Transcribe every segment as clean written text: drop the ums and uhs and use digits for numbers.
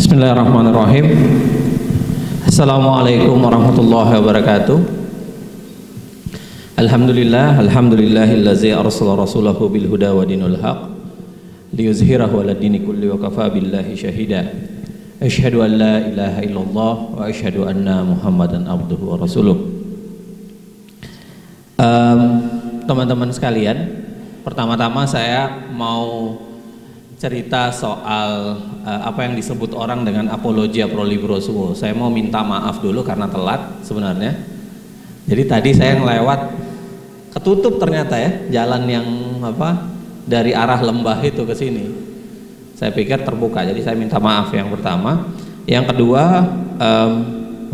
Bismillahirrahmanirrahim. Assalamualaikum warahmatullahi wabarakatuh. Alhamdulillahillazi arsala rasulahu bil huda wa dinul haq liyuzhirahu 'ala dini kulli wa kafa billahi syahida. Asyhadu an la ilaha illallah wa asyhadu anna Muhammadan abduhu wa rasuluh. Teman-teman sekalian, pertama-tama saya mau cerita soal apa yang disebut orang dengan apologia pro libro suo. Saya mau minta maaf dulu karena telat sebenarnya. Jadi tadi saya ngelewat, ketutup ternyata ya jalan yang dari arah lembah itu ke sini. Saya pikir terbuka, jadi saya minta maaf yang pertama. Yang kedua,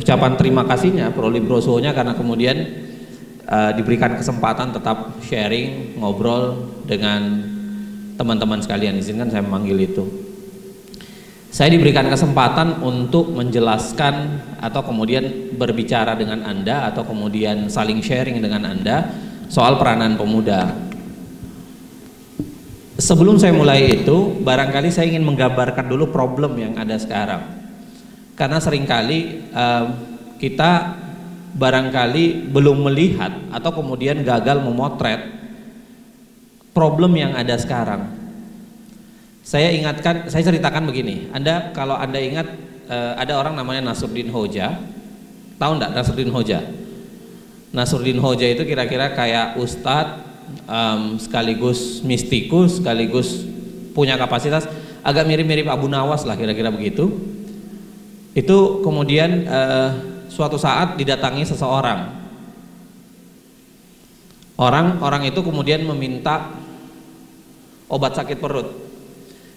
ucapan terima kasihnya pro libro suo-nya karena kemudian diberikan kesempatan tetap sharing, ngobrol dengan teman-teman sekalian. Izinkan saya memanggil itu. Saya diberikan kesempatan untuk menjelaskan atau kemudian berbicara dengan Anda atau kemudian saling sharing dengan Anda soal peranan pemuda. Sebelum saya mulai itu, barangkali saya ingin menggambarkan dulu problem yang ada sekarang. Karena seringkali kita barangkali belum melihat atau kemudian gagal memotret problem yang ada sekarang. Saya ceritakan begini. Kalau Anda ingat, ada orang namanya Nasruddin Hoja. Tahu enggak Nasruddin Hoja? Nasruddin Hoja itu kira-kira kayak ustadz, sekaligus mistikus, sekaligus punya kapasitas agak mirip-mirip Abu Nawas lah, kira-kira begitu. Itu kemudian suatu saat didatangi seseorang. Orang itu kemudian meminta obat sakit perut.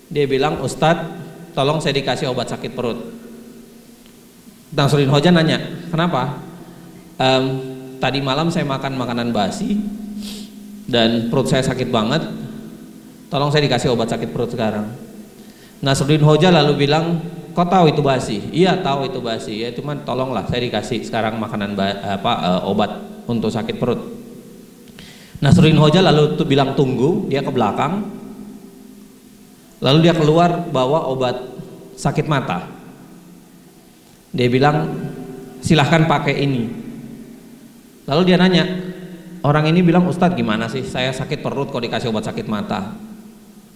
Dia bilang, "Ustadz, tolong saya dikasih obat sakit perut." Nasruddin Hoja nanya, "Kenapa?" Tadi malam saya makan makanan basi dan perut saya sakit banget. Tolong saya dikasih obat sakit perut sekarang. Nasruddin Hoja lalu bilang, "Kau tahu itu basi?" "Iya, tahu itu basi. Ya, cuman tolonglah saya dikasih sekarang makanan obat untuk sakit perut." Nasruddin Hoja lalu bilang tunggu, dia ke belakang. Lalu dia keluar bawa obat sakit mata. Dia bilang, "Silahkan pakai ini." Lalu dia nanya, orang ini bilang, "Ustadz, gimana sih? Saya sakit perut kok dikasih obat sakit mata.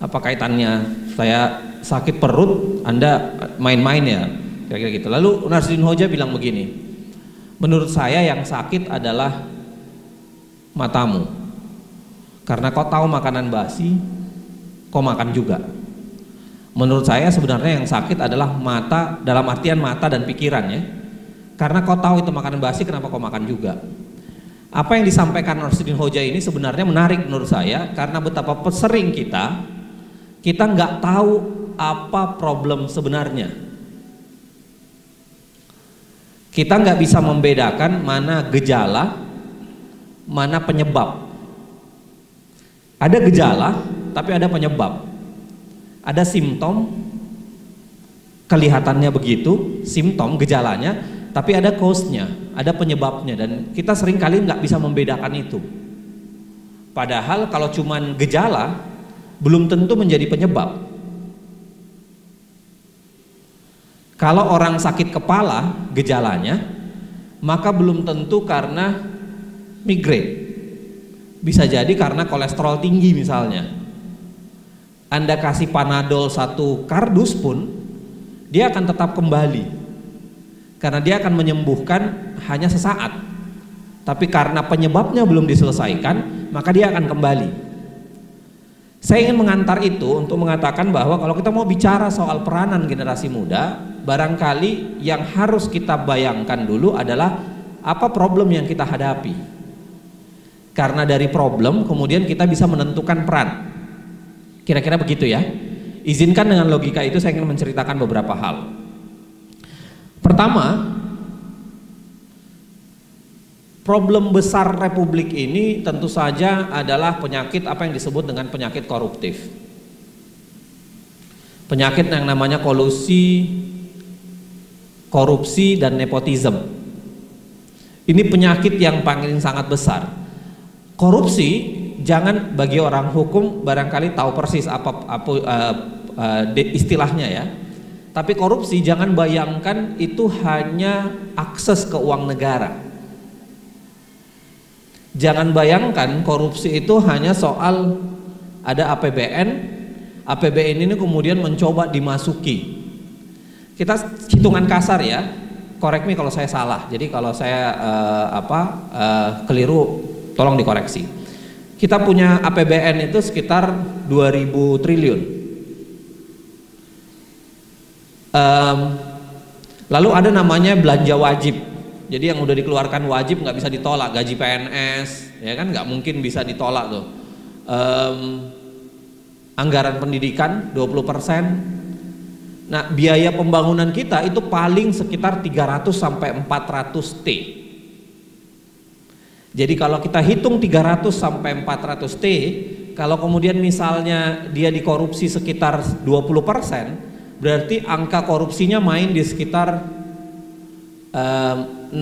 Apa kaitannya? Saya sakit perut, Anda main-main ya?" Kira-kira gitu. Lalu Nasruddin Hoja bilang begini, "Menurut saya yang sakit adalah matamu. Karena kau tahu makanan basi, kau makan juga. Menurut saya sebenarnya yang sakit adalah mata, dalam artian mata dan pikiran ya. Karena kau tahu itu makanan basi, kenapa kau makan juga?" Apa yang disampaikan Nasruddin Hoja ini sebenarnya menarik menurut saya, karena betapa sering kita nggak tahu apa problem sebenarnya. Kita nggak bisa membedakan mana gejala, mana penyebab. Ada gejala, tapi ada penyebab. Ada simptom, kelihatannya begitu, simptom, gejalanya, tapi ada cause-nya, ada penyebabnya, dan kita sering kali nggak bisa membedakan itu. Padahal kalau cuman gejala, belum tentu menjadi penyebab. Kalau orang sakit kepala, gejalanya, maka belum tentu karena migrain. Bisa jadi karena kolesterol tinggi misalnya. Anda kasih Panadol 1 kardus pun, dia akan tetap kembali. Karena dia akan menyembuhkan hanya sesaat. Tapi karena penyebabnya belum diselesaikan, maka dia akan kembali. Saya ingin mengantar itu untuk mengatakan bahwa kalau kita mau bicara soal peranan generasi muda, barangkali yang harus kita bayangkan dulu adalah apa problem yang kita hadapi. Karena dari problem kemudian kita bisa menentukan peran. Kira-kira begitu ya. Izinkan dengan logika itu saya ingin menceritakan beberapa hal. Pertama, problem besar Republik ini tentu saja adalah penyakit apa yang disebut dengan penyakit koruptif. Penyakit yang namanya kolusi, korupsi, dan nepotisme. Ini penyakit yang paling sangat besar. Korupsi, jangan bagi orang hukum barangkali tahu persis apa istilahnya ya. Tapi korupsi jangan bayangkan itu hanya akses ke uang negara. Jangan bayangkan korupsi itu hanya soal ada APBN, APBN ini kemudian mencoba dimasuki. Kita hitungan kasar ya, correct me kalau saya salah. Jadi kalau saya keliru tolong dikoreksi. Kita punya APBN itu sekitar 2.000 triliun. Lalu ada namanya belanja wajib. Jadi yang udah dikeluarkan wajib nggak bisa ditolak, gaji PNS, ya kan nggak mungkin bisa ditolak tuh. Anggaran pendidikan 20%. Nah, biaya pembangunan kita itu paling sekitar 300 sampai 400 T. Jadi kalau kita hitung 300 sampai 400 T, kalau kemudian misalnya dia dikorupsi sekitar 20%, berarti angka korupsinya main di sekitar 60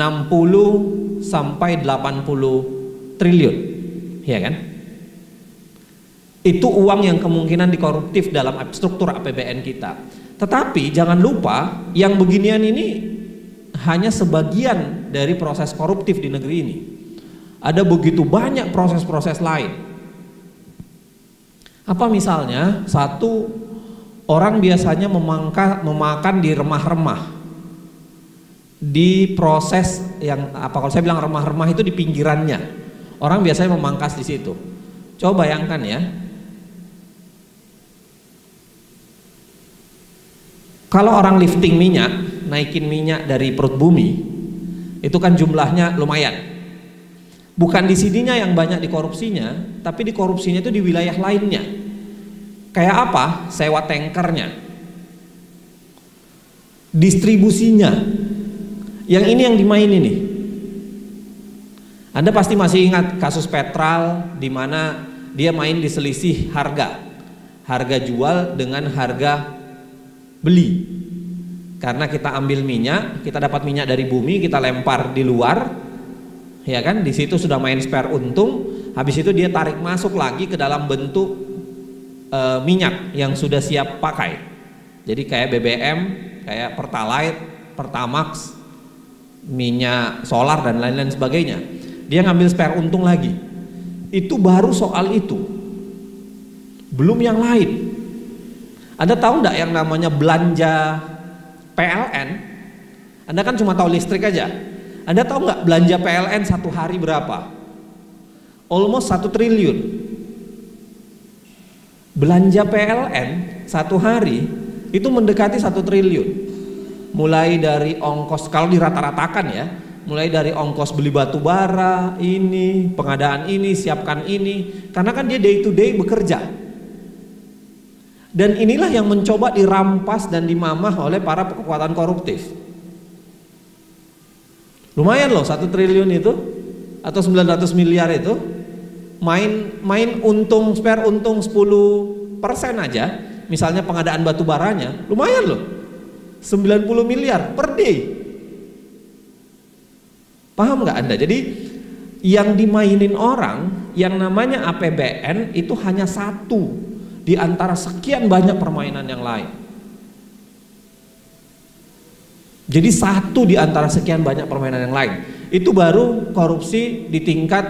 sampai 80 triliun, ya kan? Itu uang yang kemungkinan dikoruptif dalam struktur APBN kita. Tetapi jangan lupa yang beginian ini hanya sebagian dari proses koruptif di negeri ini. Ada begitu banyak proses-proses lain. Apa misalnya? Satu, orang biasanya memakan di remah-remah, di proses yang kalau saya bilang remah-remah itu di pinggirannya. Orang biasanya memangkas di situ. Coba bayangkan ya. Kalau orang lifting minyak, naikin minyak dari perut bumi, itu kan jumlahnya lumayan. Bukan di sininya yang banyak dikorupsinya, tapi dikorupsinya itu di wilayah lainnya. Kayak apa? Sewa tankernya, distribusinya. Yang ini yang dimainin nih. Anda pasti masih ingat kasus Petral, di mana dia main di selisih harga jual dengan harga beli. Karena kita ambil minyak, kita dapat minyak dari bumi, kita lempar di luar, ya kan? Di situ sudah main spare untung. Habis itu dia tarik masuk lagi ke dalam bentuk minyak yang sudah siap pakai. Jadi kayak BBM, kayak Pertalite, Pertamax, minyak solar dan lain-lain sebagainya. Dia ngambil spare untung lagi. Itu baru soal itu, belum yang lain. Anda tahu nggak yang namanya belanja PLN? Anda kan cuma tahu listrik aja. Anda tahu nggak belanja PLN satu hari berapa? Almost 1 triliun. Belanja PLN satu hari itu mendekati 1 triliun. Mulai dari ongkos, kalau dirata-ratakan ya, mulai dari ongkos beli batu bara, ini, pengadaan ini, siapkan ini, karena kan dia day to day bekerja. Dan inilah yang mencoba dirampas dan dimamah oleh para kekuatan koruptif. Lumayan loh 1 triliun itu, atau 900 miliar itu, main untung, spare untung 10% aja, misalnya pengadaan batu baranya, lumayan loh, 90 miliar per day. Paham nggak Anda? Jadi yang dimainin orang, yang namanya APBN itu hanya satu di antara sekian banyak permainan yang lain. Jadi satu di antara sekian banyak permainan yang lain. Itu baru korupsi di tingkat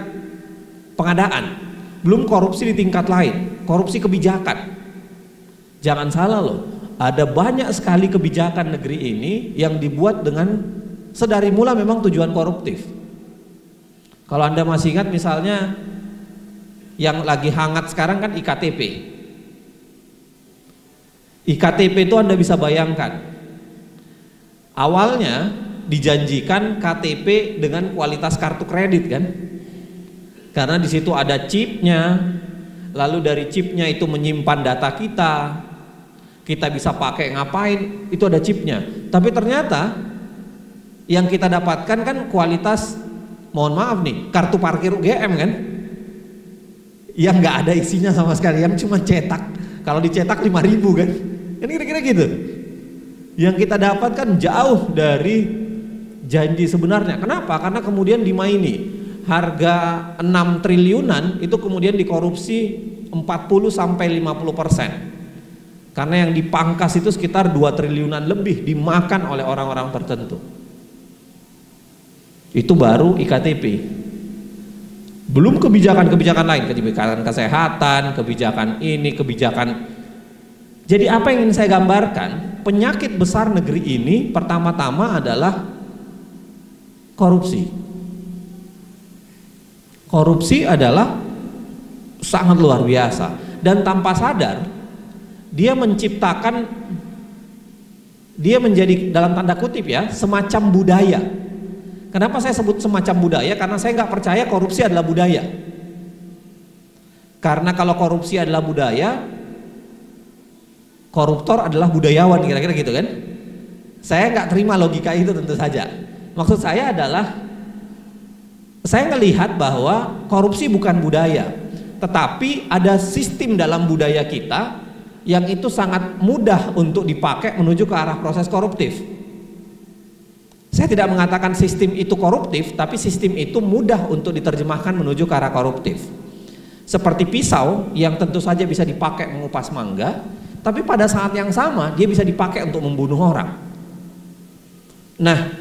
pengadaan. Belum korupsi di tingkat lain, korupsi kebijakan. Jangan salah loh, ada banyak sekali kebijakan negeri ini yang dibuat dengan sedari mula memang tujuan koruptif. Kalau Anda masih ingat misalnya yang lagi hangat sekarang kan IKTP. IKTP itu Anda bisa bayangkan, awalnya dijanjikan KTP dengan kualitas kartu kredit kan, karena di situ ada chipnya, lalu dari chipnya itu menyimpan data kita bisa pakai ngapain, itu ada chipnya. Tapi ternyata yang kita dapatkan kan kualitas, mohon maaf nih, kartu parkir UGM kan, yang nggak ada isinya sama sekali, yang cuma cetak. Kalau dicetak 5.000 kan, kan kira-kira gitu. Yang kita dapatkan jauh dari janji sebenarnya. Kenapa? Karena kemudian dimaini. Harga 6 triliunan itu kemudian dikorupsi 40 sampai 50%. Karena yang dipangkas itu sekitar 2 triliunan lebih dimakan oleh orang-orang tertentu. Itu baru iktp. Belum kebijakan-kebijakan lain, kebijakan kesehatan, kebijakan ini, kebijakan. Jadi apa yang ingin saya gambarkan, penyakit besar negeri ini pertama-tama adalah korupsi. Korupsi adalah sangat luar biasa, dan tanpa sadar dia menciptakan, dia menjadi dalam tanda kutip ya, semacam budaya. Kenapa saya sebut semacam budaya? Karena saya nggak percaya korupsi adalah budaya. Karena kalau korupsi adalah budaya, koruptor adalah budayawan, kira-kira gitu kan. Saya nggak terima logika itu tentu saja. Maksud saya adalah, saya melihat bahwa korupsi bukan budaya, tetapi ada sistem dalam budaya kita yang itu sangat mudah untuk dipakai menuju ke arah proses koruptif. Saya tidak mengatakan sistem itu koruptif, tapi sistem itu mudah untuk diterjemahkan menuju ke arah koruptif. Seperti pisau yang tentu saja bisa dipakai mengupas mangga, tapi pada saat yang sama dia bisa dipakai untuk membunuh orang. Nah,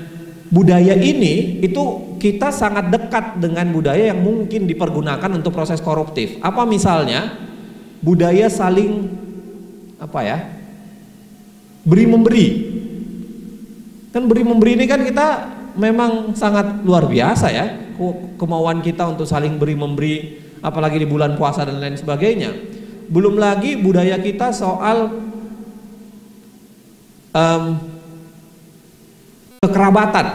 budaya ini itu kita sangat dekat dengan budaya yang mungkin dipergunakan untuk proses koruptif. Apa misalnya? Budaya saling beri memberi. Kan beri memberi ini kan kita memang sangat luar biasa ya, kemauan kita untuk saling beri memberi, apalagi di bulan puasa dan lain sebagainya. Belum lagi budaya kita soal kekerabatan,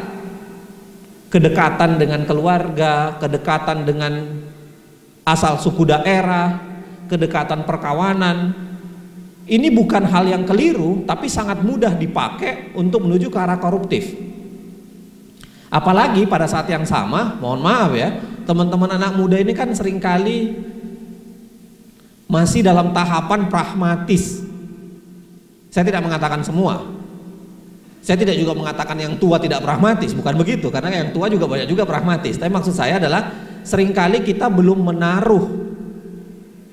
kedekatan dengan keluarga, kedekatan dengan asal suku daerah, kedekatan perkawanan. Ini bukan hal yang keliru, tapi sangat mudah dipakai untuk menuju ke arah koruptif. Apalagi pada saat yang sama, mohon maaf ya, teman-teman anak muda ini kan seringkali masih dalam tahapan pragmatis. Saya tidak mengatakan semua. Saya tidak juga mengatakan yang tua tidak pragmatis, bukan begitu, karena yang tua juga banyak juga pragmatis. Tapi maksud saya adalah seringkali kita belum menaruh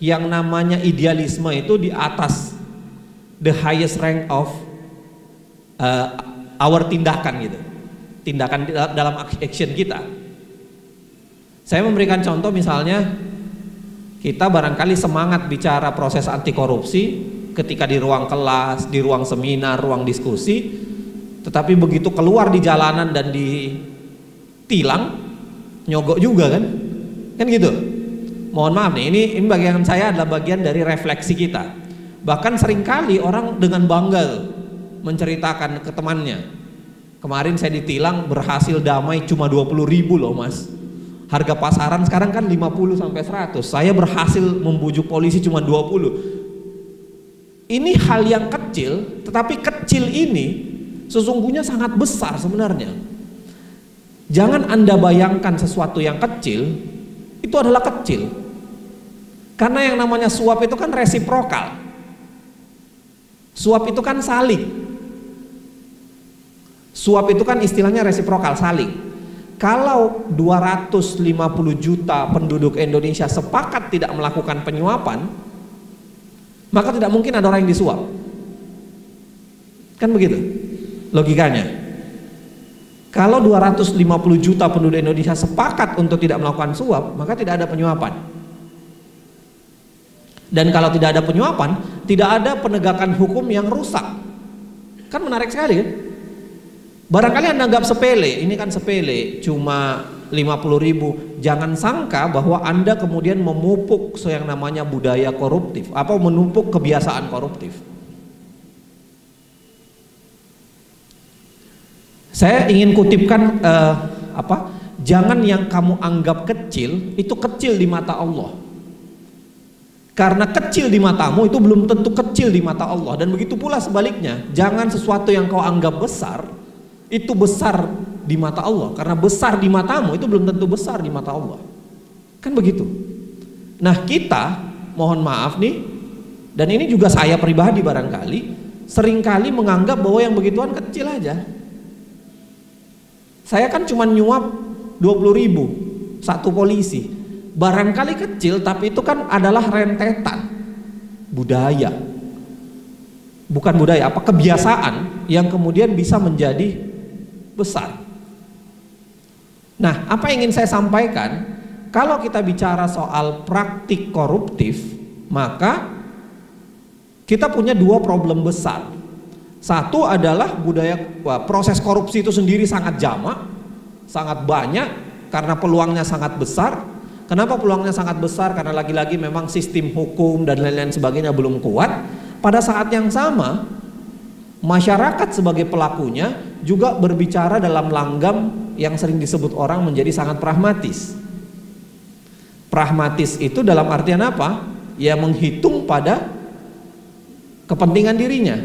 yang namanya idealisme itu di atas the highest rank of our tindakan gitu, tindakan dalam action kita. Saya memberikan contoh, misalnya kita barangkali semangat bicara proses anti korupsi ketika di ruang kelas, di ruang seminar, ruang diskusi, tetapi begitu keluar di jalanan dan ditilang, nyogok juga kan gitu. Mohon maaf nih, ini bagian saya adalah bagian dari refleksi kita. Bahkan seringkali orang dengan bangga menceritakan ke temannya, kemarin saya ditilang berhasil damai cuma 20.000 loh mas, harga pasaran sekarang kan 50 sampai 100, saya berhasil membujuk polisi cuma 20. Ini hal yang kecil, tetapi kecil ini sesungguhnya sangat besar sebenarnya. Jangan Anda bayangkan sesuatu yang kecil itu adalah kecil, karena yang namanya suap itu kan resiprokal. Suap itu kan saling. Suap itu kan istilahnya resiprokal, saling. Kalau 250 juta penduduk Indonesia sepakat tidak melakukan penyuapan, maka tidak mungkin ada orang yang disuap. Kan begitu logikanya. Kalau 250 juta penduduk Indonesia sepakat untuk tidak melakukan suap, maka tidak ada penyuapan. Dan kalau tidak ada penyuapan, tidak ada penegakan hukum yang rusak. Kan menarik sekali kan? Barangkali Anda anggap sepele, ini kan sepele, cuma 50.000. Jangan sangka bahwa Anda kemudian memupuk yang namanya budaya koruptif, atau menumpuk kebiasaan koruptif. Saya ingin kutipkan jangan yang kamu anggap kecil, itu kecil di mata Allah. Karena kecil di matamu itu belum tentu kecil di mata Allah, dan begitu pula sebaliknya. Jangan sesuatu yang kau anggap besar itu besar di mata Allah, karena besar di matamu itu belum tentu besar di mata Allah. Kan begitu. Nah, kita mohon maaf nih, dan ini juga saya pribadi barangkali seringkali menganggap bahwa yang begituan kecil aja. Saya kan cuma nyuap 20.000 satu polisi. Barangkali kecil, tapi itu kan adalah rentetan budaya. bukan budaya, kebiasaan yang kemudian bisa menjadi besar. Nah, apa yang ingin saya sampaikan, kalau kita bicara soal praktik koruptif, maka kita punya dua problem besar. Satu adalah proses korupsi itu sendiri sangat jamak, sangat banyak, karena peluangnya sangat besar. Kenapa peluangnya sangat besar? Karena lagi-lagi memang sistem hukum dan lain-lain sebagainya belum kuat. Pada saat yang sama, masyarakat sebagai pelakunya juga berbicara dalam langgam yang sering disebut orang menjadi sangat pragmatis. Pragmatis itu dalam artian apa? Ya menghitung pada kepentingan dirinya.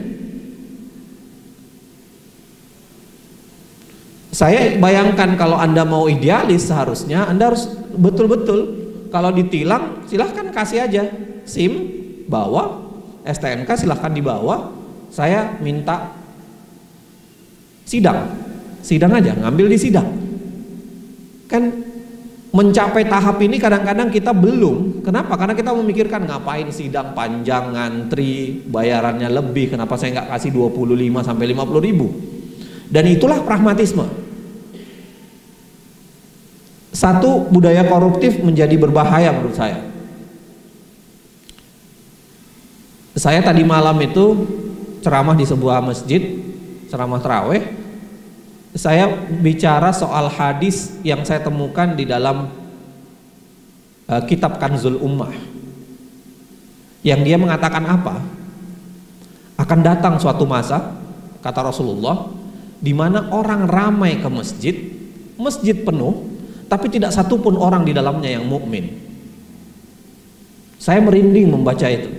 Saya bayangkan kalau Anda mau idealis, seharusnya Anda harus betul-betul kalau ditilang silahkan kasih aja SIM, bawa STNK silahkan dibawa, saya minta sidang aja, ngambil di sidang. Kan mencapai tahap ini kadang-kadang kita belum. Kenapa? Karena kita memikirkan ngapain sidang panjang, ngantri, bayarannya lebih, kenapa saya nggak kasih 25 sampai 50 ribu. Dan itulah pragmatisme. Satu, budaya koruptif menjadi berbahaya menurut saya. Saya tadi malam itu ceramah di sebuah masjid, ceramah tarawih. Saya bicara soal hadis yang saya temukan di dalam kitab Kanzul Ummah, yang dia mengatakan apa? Akan datang suatu masa, kata Rasulullah, di mana orang ramai ke masjid, masjid penuh, tapi tidak satu pun orang di dalamnya yang mukmin. Saya merinding membaca itu.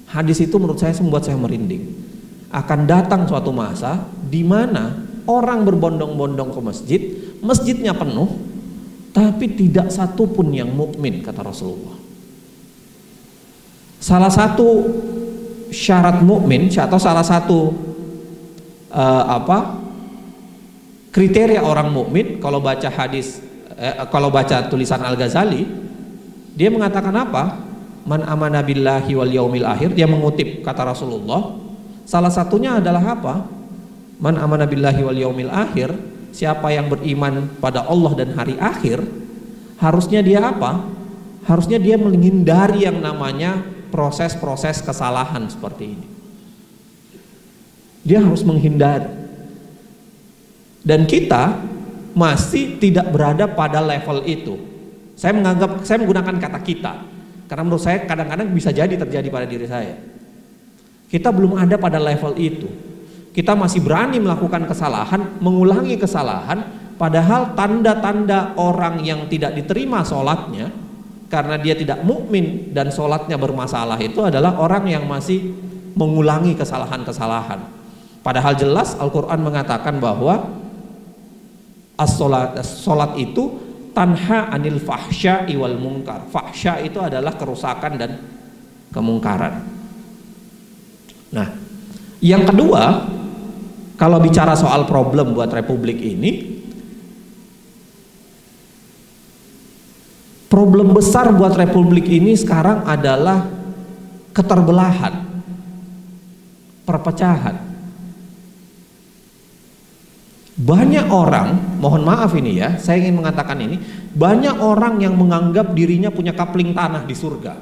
Hadis itu menurut saya membuat saya merinding. Akan datang suatu masa di mana orang berbondong-bondong ke masjid, masjidnya penuh, tapi tidak satu pun yang mukmin, kata Rasulullah. Salah satu syarat mukmin atau salah satu kriteria orang mukmin, kalau baca hadis, kalau baca tulisan Al-Ghazali, dia mengatakan apa? Man amana billahi wal yaumil akhir. Dia mengutip kata Rasulullah. Salah satunya adalah apa? Man amana billahi wal yaumil akhir. Siapa yang beriman pada Allah dan hari akhir, harusnya dia apa? Harusnya dia menghindari yang namanya proses-proses kesalahan seperti ini. Dia harus menghindari. Dan kita masih tidak berada pada level itu. Saya menggunakan kata kita, karena menurut saya kadang-kadang bisa jadi terjadi pada diri saya. Kita belum ada pada level itu. Kita masih berani melakukan kesalahan, mengulangi kesalahan, padahal tanda-tanda orang yang tidak diterima sholatnya karena dia tidak mukmin dan sholatnya bermasalah itu adalah orang yang masih mengulangi kesalahan-kesalahan. Padahal jelas Al-Quran mengatakan bahwa sholat itu tanha anil fahsya'i wal munkar. Fahsya itu adalah kerusakan dan kemungkaran. Nah, yang kedua, kalau bicara soal problem buat Republik ini, problem besar buat Republik ini sekarang adalah keterbelahan, perpecahan. Banyak orang, mohon maaf ini ya, saya ingin mengatakan ini, banyak orang yang menganggap dirinya punya kapling tanah di surga.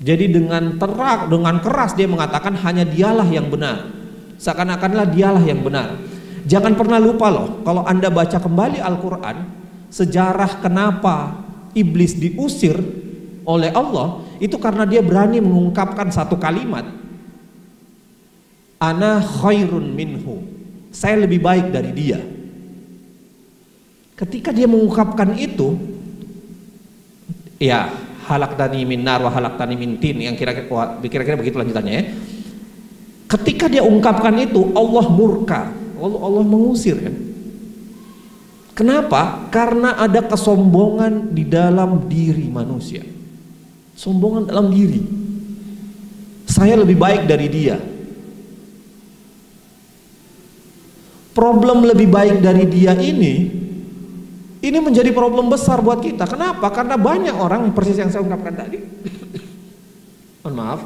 Jadi dengan terang, dengan keras dia mengatakan hanya dialah yang benar. Seakan-akanlah dialah yang benar. Jangan pernah lupa loh, kalau Anda baca kembali Al-Quran, sejarah kenapa iblis diusir oleh Allah, itu karena dia berani mengungkapkan satu kalimat, ana khairun minhu, saya lebih baik dari dia. Ketika dia mengungkapkan itu, ya halaktani min nar wa halaktani min tin, yang kira-kira begitu lanjutannya ya. Ketika dia ungkapkan itu, Allah murka, Allah mengusir kan. Kenapa? Karena ada kesombongan di dalam diri manusia. Sombongan dalam diri. Saya lebih baik dari dia. Problem lebih baik dari dia ini menjadi problem besar buat kita. Kenapa? Karena banyak orang, persis yang saya ungkapkan tadi, mohon maaf,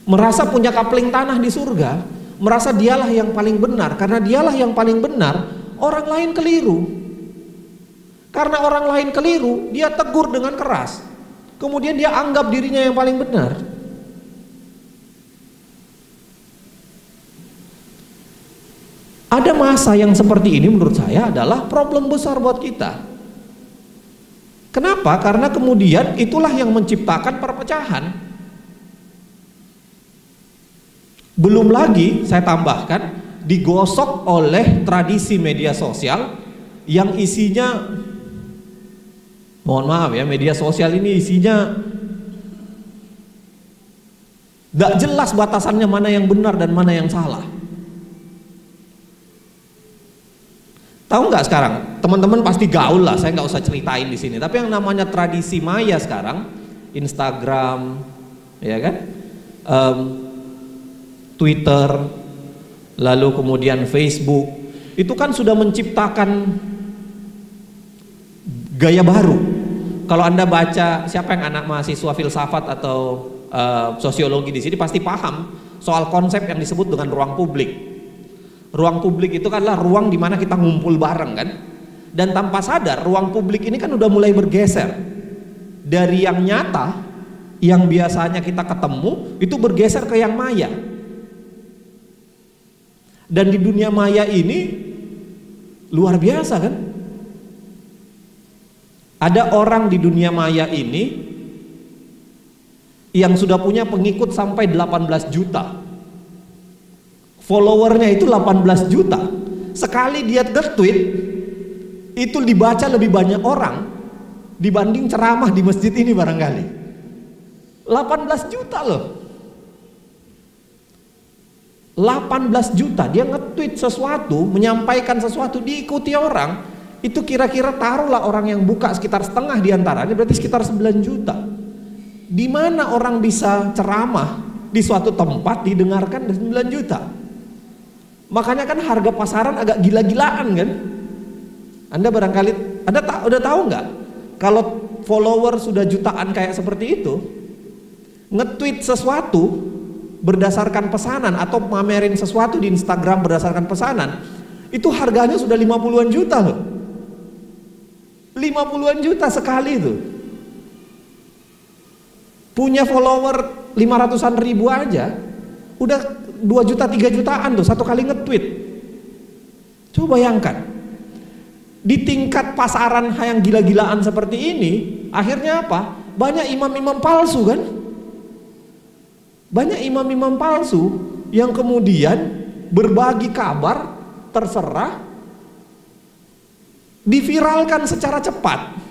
merasa punya kapling tanah di surga, merasa dialah yang paling benar. Karena dialah yang paling benar, orang lain keliru. Karena orang lain keliru, dia tegur dengan keras. Kemudian dia anggap dirinya yang paling benar. Ada masa yang seperti ini menurut saya adalah problem besar buat kita. Kenapa? Karena kemudian itulah yang menciptakan perpecahan. Belum lagi saya tambahkan digosok oleh tradisi media sosial yang isinya, mohon maaf ya, media sosial ini isinya gak jelas batasannya mana yang benar dan mana yang salah. Tahu nggak sekarang, teman-teman pasti gaul lah, saya nggak usah ceritain di sini. Tapi yang namanya tradisi maya sekarang, Instagram, ya kan, Twitter, lalu kemudian Facebook, itu kan sudah menciptakan gaya baru. Kalau Anda baca, siapa yang anak mahasiswa filsafat atau sosiologi di sini pasti paham soal konsep yang disebut dengan ruang publik. Ruang publik itu adalah ruang di mana kita ngumpul bareng kan. Dan tanpa sadar ruang publik ini kan udah mulai bergeser. Dari yang nyata, yang biasanya kita ketemu, itu bergeser ke yang maya. Dan di dunia maya ini luar biasa kan. Ada orang di dunia maya ini yang sudah punya pengikut sampai 18 juta. Followernya itu 18 juta. Sekali dia nge-tweet itu dibaca lebih banyak orang dibanding ceramah di masjid ini barangkali. 18 juta loh. 18 juta dia nge-tweet sesuatu, menyampaikan sesuatu, diikuti orang. Itu kira-kira taruhlah orang yang buka sekitar setengah diantaranya, berarti sekitar 9 juta. Di mana orang bisa ceramah di suatu tempat didengarkan 9 juta? Makanya kan harga pasaran agak gila-gilaan kan. Anda barangkali, udah tahu nggak? Kalau follower sudah jutaan kayak seperti itu, nge-tweet sesuatu berdasarkan pesanan atau pamerin sesuatu di Instagram berdasarkan pesanan, itu harganya sudah 50-an juta loh. 50-an juta sekali itu. Punya follower 500-an ribu aja, udah 2 juta 3 jutaan tuh satu kali nge-tweet. Coba bayangkan, di tingkat pasaran yang gila-gilaan seperti ini, akhirnya apa? Banyak imam-imam palsu kan? Banyak imam-imam palsu yang kemudian berbagi kabar terserah, diviralkan secara cepat.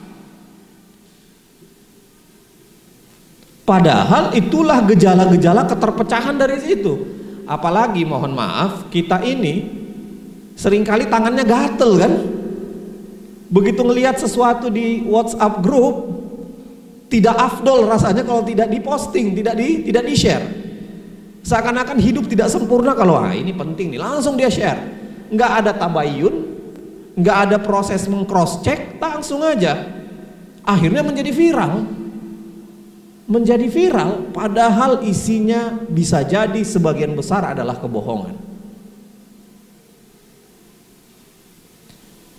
Padahal itulah gejala-gejala keterpecahan dari situ. Apalagi mohon maaf, kita ini seringkali tangannya gatel kan. Begitu ngelihat sesuatu di WhatsApp grup, tidak afdol rasanya kalau tidak diposting, tidak di share. Seakan-akan hidup tidak sempurna kalau ini penting nih, langsung dia share. Nggak ada tabayun, nggak ada proses meng-cross check, langsung aja. Akhirnya menjadi viral, padahal isinya bisa jadi sebagian besar adalah kebohongan.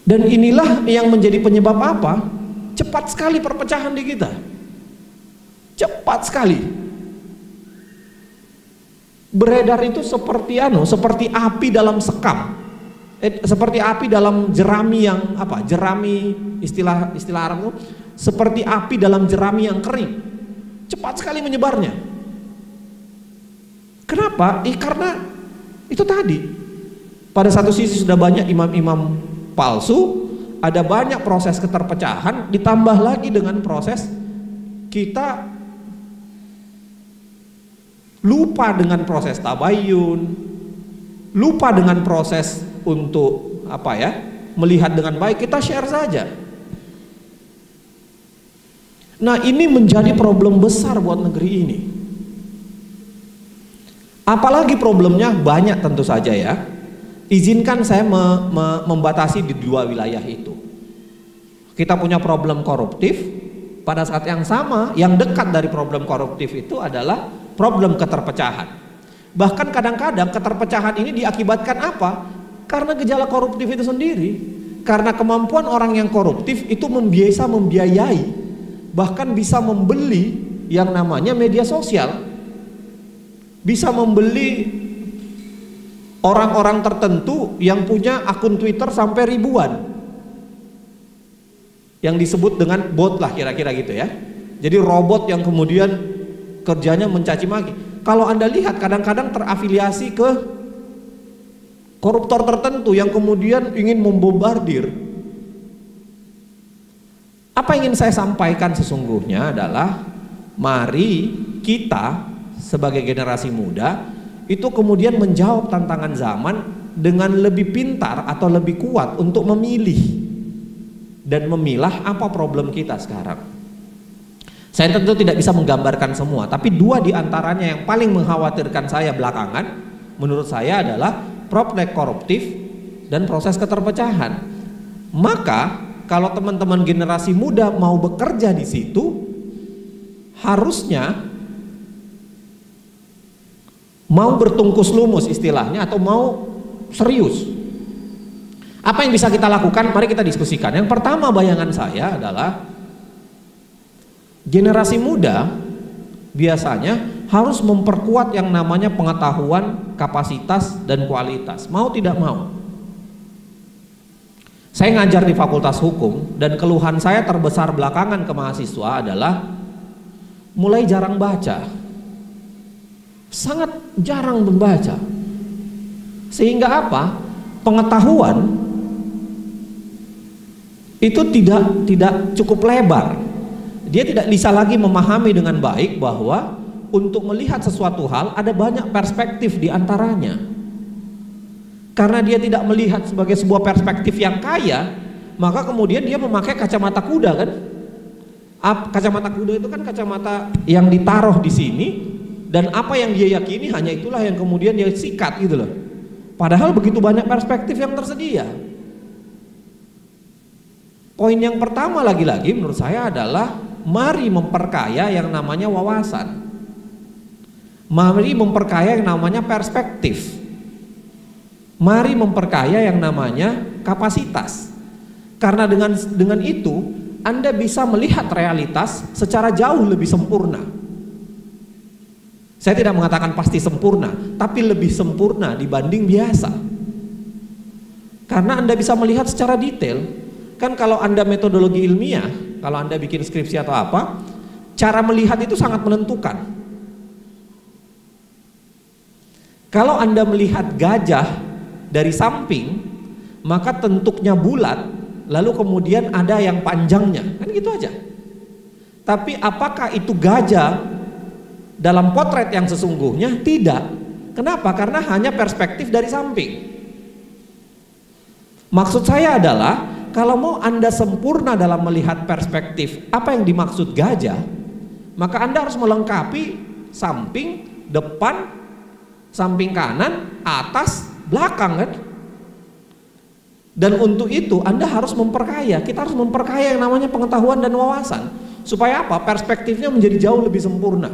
Dan inilah yang menjadi penyebab apa? Cepat sekali perpecahan di kita. Cepat sekali. Beredar itu seperti api dalam sekam. Seperti api dalam jerami yang jerami, istilah Arab itu seperti api dalam jerami yang kering. Cepat sekali menyebarnya. Kenapa? Karena itu tadi. Pada satu sisi sudah banyak imam-imam palsu, ada banyak proses keterpecahan, ditambah lagi dengan proses kita lupa dengan proses tabayun, lupa dengan proses untuk melihat dengan baik, kita share saja. Nah, ini menjadi problem besar buat negeri ini. Apalagi problemnya banyak tentu saja ya. Izinkan saya membatasi di 2 wilayah itu. Kita punya problem koruptif, pada saat yang sama yang dekat dari problem koruptif itu adalah problem keterpecahan. Bahkan kadang-kadang keterpecahan ini diakibatkan apa? Karena gejala koruptif itu sendiri. Karena kemampuan orang yang koruptif itu bisa membiayai, bahkan bisa membeli yang namanya media sosial, bisa membeli orang-orang tertentu yang punya akun Twitter sampai ribuan, yang disebut dengan bot lah kira-kira gitu ya. Jadi robot yang kemudian kerjanya mencaci maki. Kalau Anda lihat kadang-kadang terafiliasi ke koruptor tertentu yang kemudian ingin membombardir. Apa yang ingin saya sampaikan sesungguhnya adalah mari kita sebagai generasi muda itu kemudian menjawab tantangan zaman dengan lebih pintar atau lebih kuat untuk memilih dan memilah apa problem kita sekarang. Saya tentu tidak bisa menggambarkan semua, tapi dua di antaranya yang paling mengkhawatirkan saya belakangan menurut saya adalah praktek koruptif dan proses keterpecahan. Maka kalau teman-teman generasi muda mau bekerja di situ, harusnya mau bertungkus lumus istilahnya atau mau serius. Apa yang bisa kita lakukan? Mari kita diskusikan. Yang pertama bayangan saya adalah generasi muda biasanya harus memperkuat yang namanya pengetahuan, kapasitas, dan kualitas. Mau tidak mau. Saya ngajar di Fakultas Hukum dan keluhan saya terbesar belakangan ke mahasiswa adalah mulai jarang baca. Sangat jarang membaca. Sehingga apa? Pengetahuan itu tidak cukup lebar. Dia tidak bisa lagi memahami dengan baik bahwa untuk melihat sesuatu hal ada banyak perspektif di antaranya. Karena dia tidak melihat sebagai sebuah perspektif yang kaya, maka kemudian dia memakai kacamata kuda kan? Kacamata kuda itu kan kacamata yang ditaruh di sini dan apa yang dia yakini hanya itulah yang kemudian dia sikat gitu loh. Padahal begitu banyak perspektif yang tersedia. Poin yang pertama lagi-lagi menurut saya adalah mari memperkaya yang namanya wawasan. Mari memperkaya yang namanya perspektif. Mari memperkaya yang namanya kapasitas. Karena dengan itu Anda bisa melihat realitas secara jauh lebih sempurna. Saya tidak mengatakan pasti sempurna, tapi lebih sempurna dibanding biasa. Karena Anda bisa melihat secara detail. Kan kalau Anda metodologi ilmiah, kalau Anda bikin skripsi atau apa, cara melihat itu sangat menentukan. Kalau Anda melihat gajah dari samping, maka tentuknya bulat, lalu kemudian ada yang panjangnya, kan gitu aja. Tapi apakah itu gajah dalam potret yang sesungguhnya? Tidak. Kenapa? Karena hanya perspektif dari samping. Maksud saya adalah, kalau mau Anda sempurna dalam melihat perspektif apa yang dimaksud gajah, maka Anda harus melengkapi samping, depan, samping kanan, atas, belakang kan? Dan untuk itu Anda harus memperkaya. Kita harus memperkaya yang namanya pengetahuan dan wawasan. Supaya apa? Perspektifnya menjadi jauh lebih sempurna.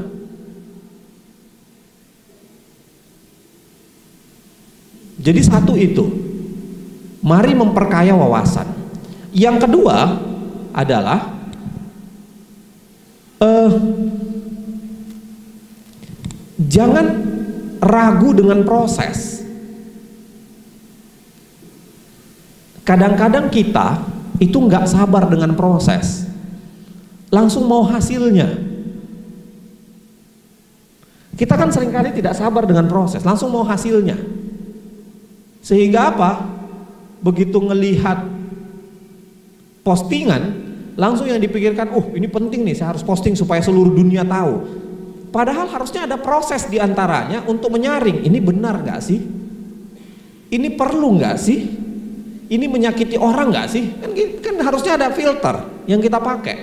Jadi satu itu, mari memperkaya wawasan. Yang kedua adalah jangan ragu dengan proses. Kadang-kadang kita itu nggak sabar dengan proses, langsung mau hasilnya. Kita kan seringkali tidak sabar dengan proses, langsung mau hasilnya. Sehingga apa? Begitu ngelihat postingan, langsung yang dipikirkan, ini penting nih, saya harus posting supaya seluruh dunia tahu. Padahal harusnya ada proses diantaranya untuk menyaring, ini benar nggak sih? Ini perlu nggak sih? Ini menyakiti orang nggak sih? Kan harusnya ada filter yang kita pakai.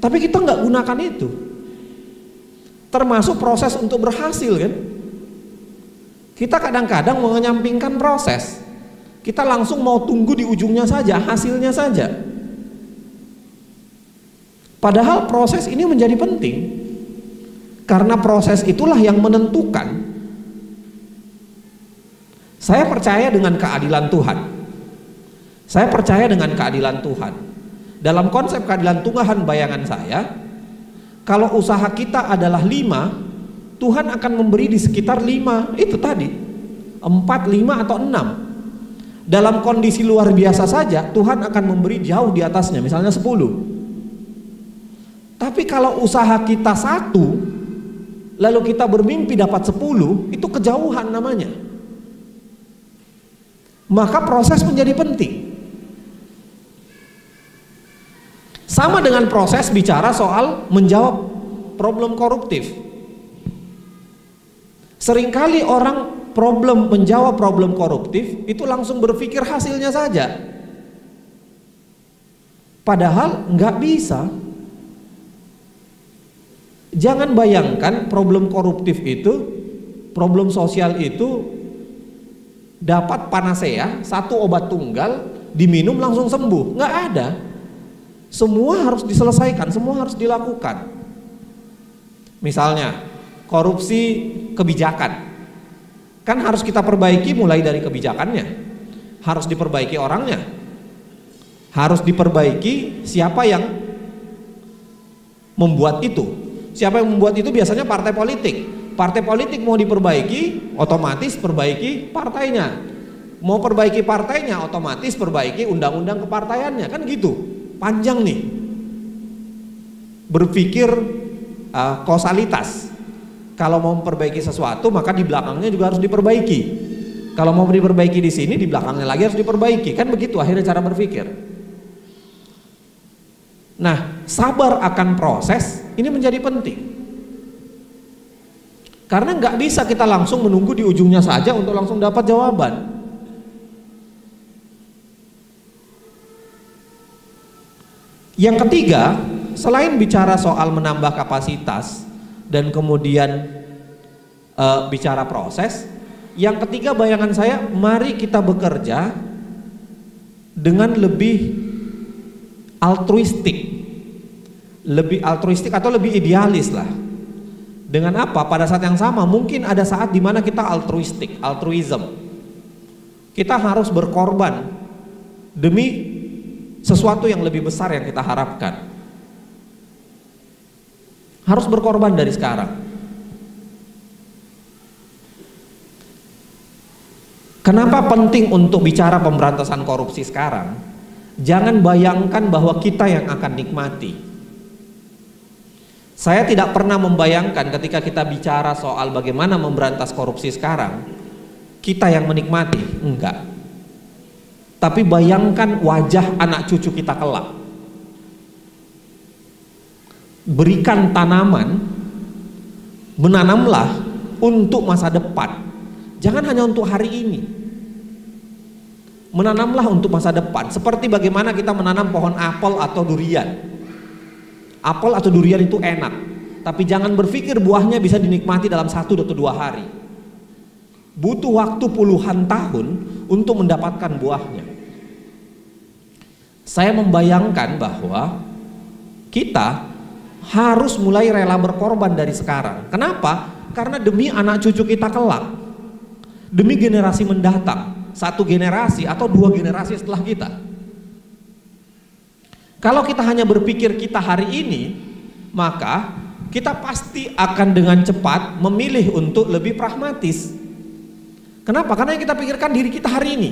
Tapi kita nggak gunakan itu. Termasuk proses untuk berhasil kan? Kita kadang-kadang menyampingkan proses. Kita langsung mau tunggu di ujungnya saja, hasilnya saja. Padahal proses ini menjadi penting. Karena proses itulah yang menentukan. Saya percaya dengan keadilan Tuhan. Saya percaya dengan keadilan Tuhan. Dalam konsep keadilan Tuhan, bayangan saya, kalau usaha kita adalah 5, Tuhan akan memberi di sekitar 5, itu tadi 4, 5 atau 6. Dalam kondisi luar biasa saja Tuhan akan memberi jauh di atasnya, misalnya 10. Tapi kalau usaha kita 1 lalu kita bermimpi dapat 10, itu kejauhan namanya. Maka proses menjadi penting. Sama dengan proses bicara soal menjawab problem koruptif. Seringkali orang menjawab problem koruptif itu langsung berpikir hasilnya saja. Padahal nggak bisa. Jangan bayangkan problem koruptif itu, problem sosial itu dapat panacea, satu obat tunggal, diminum langsung sembuh. Nggak ada. Semua harus diselesaikan, semua harus dilakukan. Misalnya korupsi kebijakan, kan harus kita perbaiki mulai dari kebijakannya, harus diperbaiki orangnya, harus diperbaiki siapa yang membuat itu. Siapa yang membuat itu biasanya partai politik. Partai politik mau diperbaiki, otomatis perbaiki partainya. Mau perbaiki partainya, otomatis perbaiki undang-undang kepartaiannya, kan gitu. Panjang nih. Berpikir kausalitas. Kalau mau memperbaiki sesuatu, maka di belakangnya juga harus diperbaiki. Kalau mau diperbaiki di sini, di belakangnya lagi harus diperbaiki. Kan begitu akhirnya cara berpikir. Nah, sabar akan proses ini menjadi penting. Karena nggak bisa kita langsung menunggu di ujungnya saja untuk langsung dapat jawaban. Yang ketiga, selain bicara soal menambah kapasitas dan kemudian bicara proses, yang ketiga bayangan saya, mari kita bekerja dengan lebih altruistik atau lebih idealis lah. Dengan apa? Pada saat yang sama mungkin ada saat dimana kita altruism. Kita harus berkorban demi sesuatu yang lebih besar yang kita harapkan. Harus berkorban dari sekarang. Kenapa penting untuk bicara pemberantasan korupsi sekarang? Jangan bayangkan bahwa kita yang akan nikmati. Saya tidak pernah membayangkan ketika kita bicara soal bagaimana memberantas korupsi sekarang, kita yang menikmati, enggak. Tapi bayangkan wajah anak cucu kita kelak. Berikan tanaman, menanamlah untuk masa depan. Jangan hanya untuk hari ini. Menanamlah untuk masa depan. Seperti bagaimana kita menanam pohon apel atau durian. Apel atau durian itu enak, tapi jangan berpikir buahnya bisa dinikmati dalam 1 atau 2 hari. Butuh waktu puluhan tahun untuk mendapatkan buahnya. Saya membayangkan bahwa kita harus mulai rela berkorban dari sekarang. Kenapa? Karena demi anak cucu kita kelak, demi generasi mendatang, 1 generasi atau 2 generasi setelah kita. Kalau kita hanya berpikir kita hari ini, maka kita pasti akan dengan cepat memilih untuk lebih pragmatis. Kenapa? Karena yang kita pikirkan diri kita hari ini.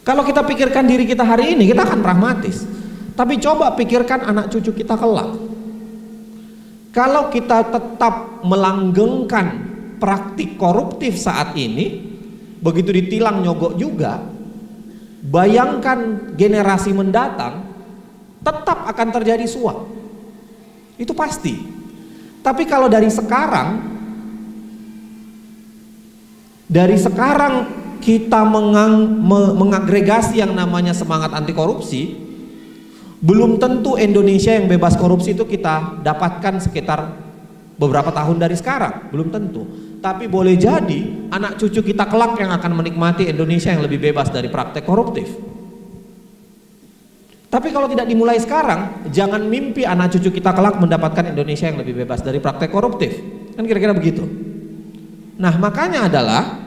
Kalau kita pikirkan diri kita hari ini, kita akan pragmatis. Tapi coba pikirkan anak cucu kita kelak. Kalau kita tetap melanggengkan praktik koruptif saat ini, begitu ditilang nyogok juga, bayangkan generasi mendatang tetap akan terjadi suap. Itu pasti. Tapi kalau dari sekarang kita mengagregasi yang namanya semangat anti korupsi, belum tentu Indonesia yang bebas korupsi itu kita dapatkan sekitar beberapa tahun dari sekarang, belum tentu. Tapi boleh jadi anak cucu kita kelak yang akan menikmati Indonesia yang lebih bebas dari praktek koruptif. Tapi kalau tidak dimulai sekarang, jangan mimpi anak cucu kita kelak mendapatkan Indonesia yang lebih bebas dari praktek koruptif. Kan kira-kira begitu. Nah, makanya adalah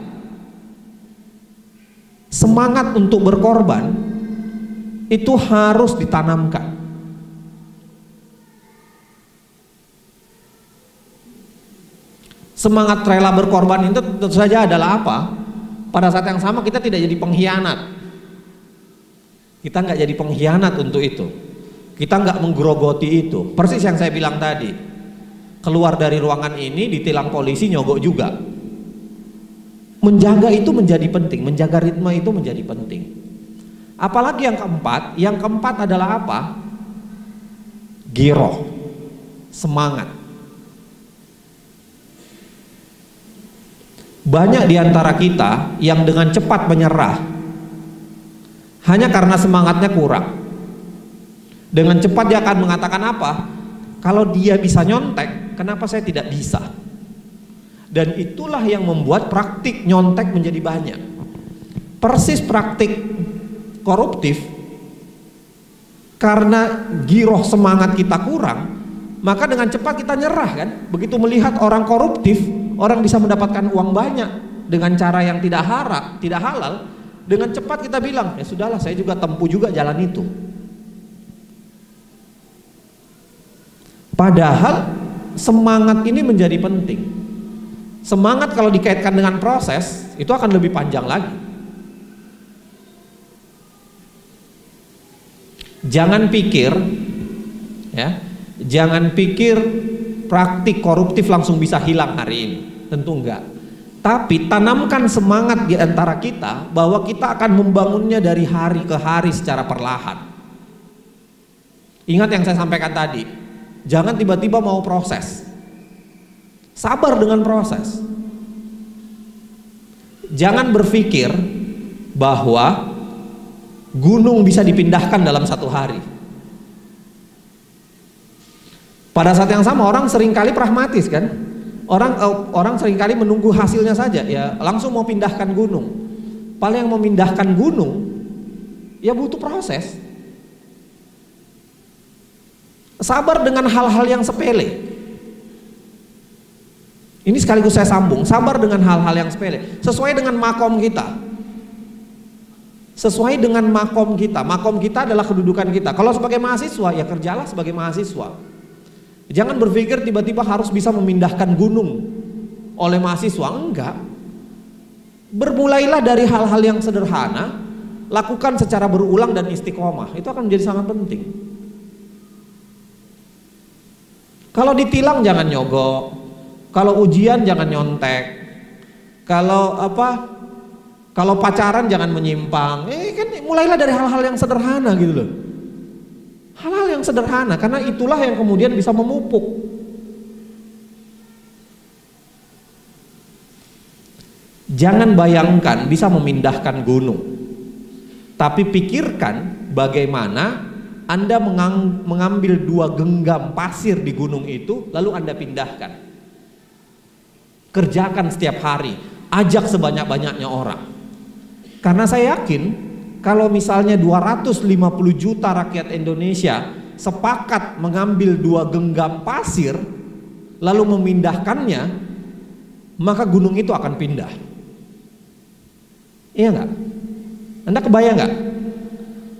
semangat untuk berkorban itu harus ditanamkan. Semangat rela berkorban itu tentu saja adalah apa? Pada saat yang sama kita tidak jadi pengkhianat. Kita nggak jadi pengkhianat untuk itu. Kita nggak menggerogoti itu. Persis yang saya bilang tadi. Keluar dari ruangan ini ditilang polisi, nyogok juga. Menjaga itu menjadi penting, menjaga ritme itu menjadi penting. Apalagi yang keempat adalah apa? Giroh, semangat. Banyak di antara kita yang dengan cepat menyerah hanya karena semangatnya kurang. Dengan cepat dia akan mengatakan apa? Kalau dia bisa nyontek, kenapa saya tidak bisa? Dan itulah yang membuat praktik nyontek menjadi banyak. Persis praktik koruptif, karena giroh semangat kita kurang, maka dengan cepat kita nyerah kan? Begitu melihat orang koruptif, orang bisa mendapatkan uang banyak dengan cara yang tidak halal, dengan cepat kita bilang, ya sudahlah, saya juga tempuh juga jalan itu. Padahal semangat ini menjadi penting. Semangat kalau dikaitkan dengan proses itu akan lebih panjang lagi. Jangan pikir praktik koruptif langsung bisa hilang hari ini. Tentu enggak. Tapi tanamkan semangat di antara kita bahwa kita akan membangunnya dari hari ke hari secara perlahan. Ingat yang saya sampaikan tadi, jangan tiba-tiba mau proses. Sabar dengan proses. Jangan berpikir bahwa gunung bisa dipindahkan dalam satu hari. Pada saat yang sama orang seringkali pragmatis kan? Orang seringkali menunggu hasilnya saja, ya langsung mau pindahkan gunung. Paling yang memindahkan gunung ya butuh proses. Sabar dengan hal-hal yang sepele. Ini sekaligus saya sambung, sabar dengan hal-hal yang sepele, sesuai dengan makom kita. Sesuai dengan makom kita. Makom kita adalah kedudukan kita. Kalau sebagai mahasiswa, ya kerjalah sebagai mahasiswa. Jangan berpikir tiba-tiba harus bisa memindahkan gunung oleh mahasiswa, enggak. Bermulailah dari hal-hal yang sederhana, lakukan secara berulang dan istiqomah. Itu akan menjadi sangat penting. Kalau ditilang jangan nyogok, kalau ujian jangan nyontek, kalau pacaran jangan menyimpang. Kan mulailah dari hal-hal yang sederhana gitu loh. Hal-hal yang sederhana, karena itulah yang kemudian bisa memupuk. Jangan bayangkan bisa memindahkan gunung, tapi pikirkan bagaimana Anda mengambil 2 genggam pasir di gunung itu, lalu Anda pindahkan. Kerjakan setiap hari, ajak sebanyak-banyaknya orang. Karena saya yakin kalau misalnya 250 juta rakyat Indonesia sepakat mengambil 2 genggam pasir lalu memindahkannya, maka gunung itu akan pindah. Iya nggak? Anda kebayang nggak?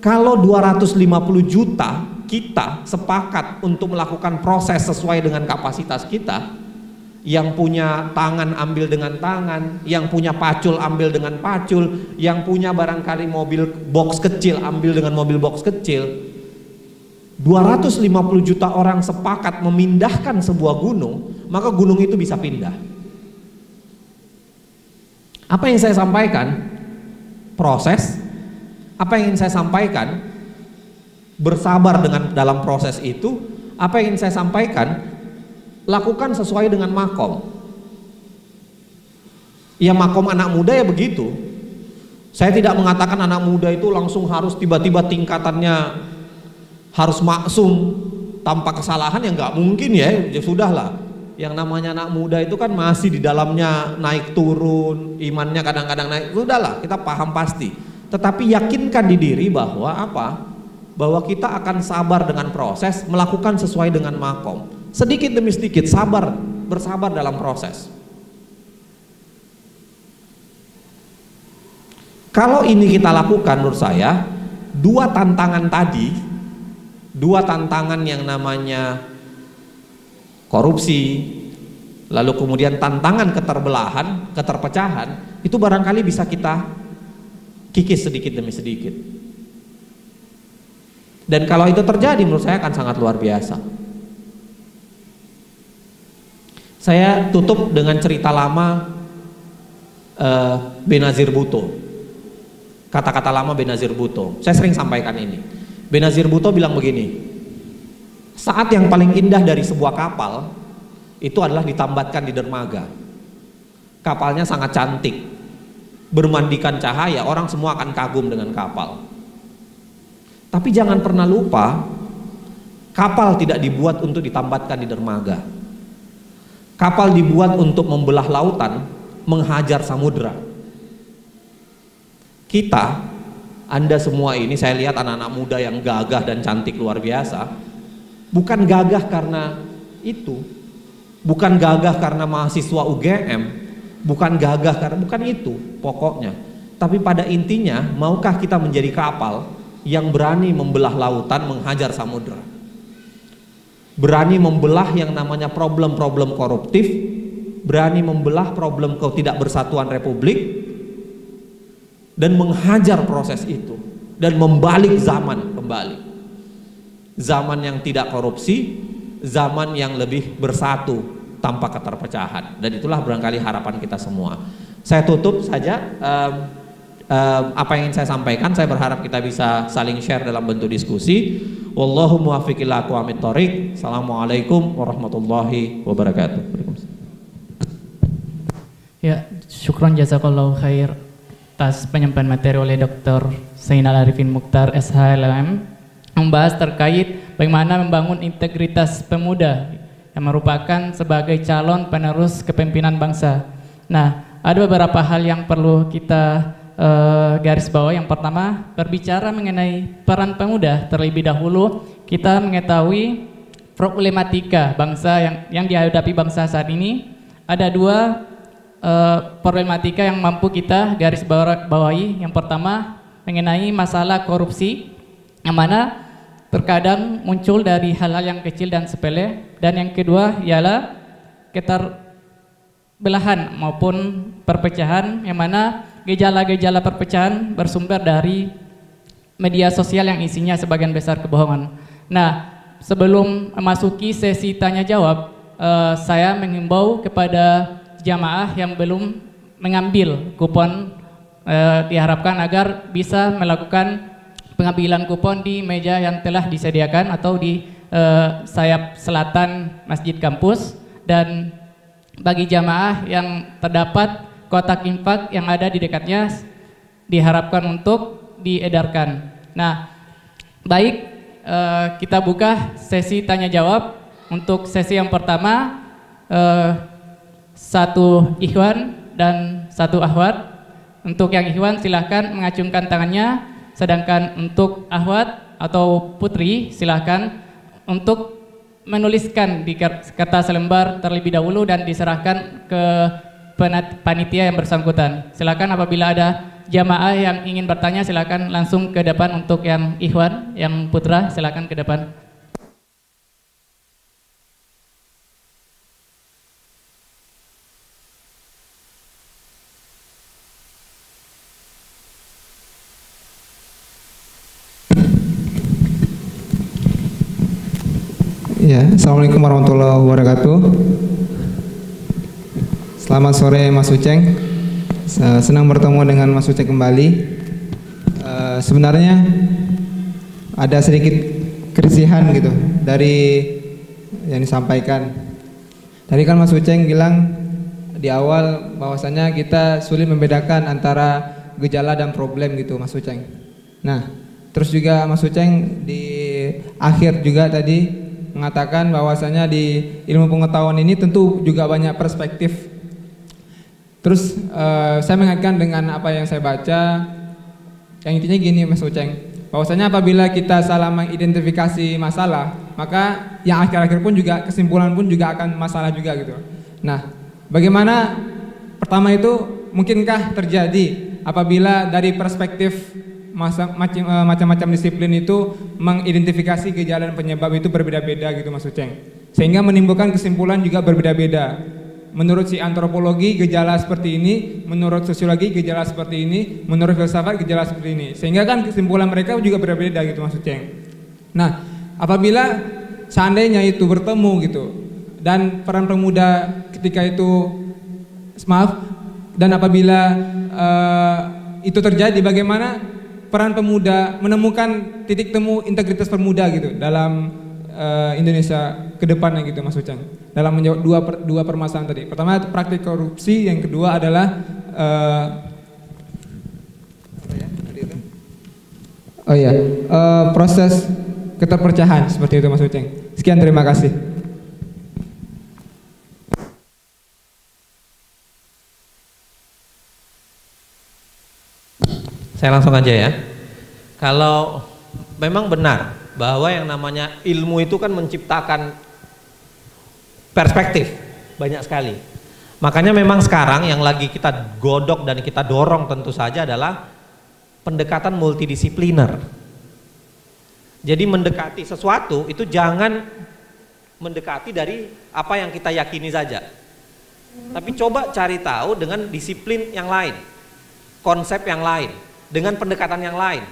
Kalau 250 juta kita sepakat untuk melakukan proses sesuai dengan kapasitas kita, yang punya tangan ambil dengan tangan, yang punya pacul ambil dengan pacul, yang punya barangkali mobil box kecil ambil dengan mobil box kecil. 250 juta orang sepakat memindahkan sebuah gunung, maka gunung itu bisa pindah. Apa yang saya sampaikan? Proses. Apa yang ingin saya sampaikan? Bersabar dalam proses itu. Apa yang ingin saya sampaikan? Lakukan sesuai dengan makom. Ya makom anak muda ya begitu. Saya tidak mengatakan anak muda itu langsung harus tiba-tiba tingkatannya harus maksum tanpa kesalahan, ya nggak mungkin ya. Ya sudahlah. Yang namanya anak muda itu kan masih di dalamnya naik turun, imannya kadang-kadang naik. Sudahlah, kita paham pasti. Tetapi yakinkan di diri bahwa apa? bahwa kita akan sabar dengan proses, melakukan sesuai dengan makom. Sedikit demi sedikit, sabar, bersabar dalam proses. Kalau ini kita lakukan, menurut saya, dua tantangan tadi, dua tantangan yang namanya korupsi, lalu kemudian tantangan keterbelahan, keterpecahan, itu barangkali bisa kita kikis sedikit demi sedikit. Dan kalau itu terjadi, menurut saya akan sangat luar biasa. Saya tutup dengan cerita lama Benazir Bhutto. Kata-kata lama Benazir Bhutto. Saya sering sampaikan ini. Benazir Bhutto bilang begini, saat yang paling indah dari sebuah kapal itu adalah ditambatkan di dermaga. Kapalnya sangat cantik, bermandikan cahaya, orang semua akan kagum dengan kapal. Tapi jangan pernah lupa, kapal tidak dibuat untuk ditambatkan di dermaga. Kapal dibuat untuk membelah lautan, menghajar samudra. Kita, Anda semua ini, saya lihat anak-anak muda yang gagah dan cantik luar biasa, bukan gagah karena itu, bukan gagah karena mahasiswa UGM, bukan gagah karena, bukan itu pokoknya. Tapi pada intinya, maukah kita menjadi kapal yang berani membelah lautan, menghajar samudra, berani membelah yang namanya problem-problem koruptif, berani membelah problem ketidakbersatuan republik, dan menghajar proses itu, dan membalik zaman kembali, zaman yang tidak korupsi, zaman yang lebih bersatu tanpa keterpecahan. Dan itulah barangkali harapan kita semua. Saya tutup saja apa yang ingin saya sampaikan. Saya berharap kita bisa saling share dalam bentuk diskusi. Wallahu muwaffiq ila aqwamit thoriq. Assalamualaikum warahmatullahi wabarakatuh. Ya, syukron jazakallahu khair atas penyampaian materi oleh Dr. Zainal Arifin Mukhtar SHLM, membahas terkait bagaimana membangun integritas pemuda yang merupakan sebagai calon penerus kepemimpinan bangsa. Nah, ada beberapa hal yang perlu kita garis bawah. Yang pertama, berbicara mengenai peran pemuda, terlebih dahulu kita mengetahui problematika bangsa yang dihadapi bangsa saat ini. Ada dua problematika yang mampu kita garis bawahi. Yang pertama mengenai masalah korupsi, yang mana terkadang muncul dari hal-hal yang kecil dan sepele, dan yang kedua ialah keterbelahan maupun perpecahan, yang mana gejala-gejala perpecahan bersumber dari media sosial yang isinya sebagian besar kebohongan. Nah, sebelum memasuki sesi tanya jawab, saya menghimbau kepada jamaah yang belum mengambil kupon, diharapkan agar bisa melakukan pengambilan kupon di meja yang telah disediakan atau di sayap selatan Masjid Kampus. Dan bagi jamaah yang terdapat kotak infak yang ada di dekatnya, diharapkan untuk diedarkan. Nah, baik, kita buka sesi tanya jawab. Untuk sesi yang pertama, satu ikhwan dan satu akhwat. Untuk yang ikhwan silahkan mengacungkan tangannya, sedangkan untuk akhwat atau putri silahkan untuk menuliskan di kertas lembar terlebih dahulu dan diserahkan ke panitia yang bersangkutan. Silakan apabila ada jamaah yang ingin bertanya, silakan langsung ke depan. Untuk yang ikhwan, yang putra, silakan ke depan. Ya, Assalamualaikum warahmatullahi wabarakatuh. Selamat sore Mas Uceng. Senang bertemu dengan Mas Uceng kembali. Sebenarnya ada sedikit kerisihan gitu dari yang disampaikan. Tadi kan Mas Uceng bilang di awal bahwasanya kita sulit membedakan antara gejala dan problem gitu, Mas Uceng. Nah, terus juga Mas Uceng di akhir juga tadi mengatakan bahwasanya di ilmu pengetahuan ini tentu juga banyak perspektif. Terus saya mengaitkan dengan apa yang saya baca, yang intinya gini Mas Uceng, bahwasanya apabila kita salah mengidentifikasi masalah, maka yang akhir-akhir pun juga kesimpulan pun juga akan masalah juga gitu. Nah, bagaimana pertama itu mungkinkah terjadi apabila dari perspektif macam-macam disiplin itu mengidentifikasi gejala dan penyebab itu berbeda-beda gitu Mas Uceng, sehingga menimbulkan kesimpulan juga berbeda-beda. Menurut si antropologi gejala seperti ini, menurut sosiologi gejala seperti ini, menurut filsafat gejala seperti ini, sehingga kan kesimpulan mereka juga berbeda gitu Mas Uceng. Nah, apabila seandainya itu bertemu gitu dan peran pemuda ketika itu dan apabila itu terjadi, bagaimana peran pemuda menemukan titik temu integritas pemuda gitu dalam Indonesia ke depannya gitu Mas Uceng, dalam menjawab dua permasalahan tadi. Pertama praktik korupsi, yang kedua adalah proses keterpercayaan, seperti itu Mas Uceng. Sekian, terima kasih. Saya langsung aja ya. Kalau memang benar bahwa yang namanya ilmu itu kan menciptakan perspektif banyak sekali. Makanya memang sekarang yang lagi kita godok dan kita dorong tentu saja adalah pendekatan multidisipliner. Jadi mendekati sesuatu itu jangan mendekati dari apa yang kita yakini saja, tapi coba cari tahu dengan disiplin yang lain, konsep yang lain, dengan pendekatan yang lain.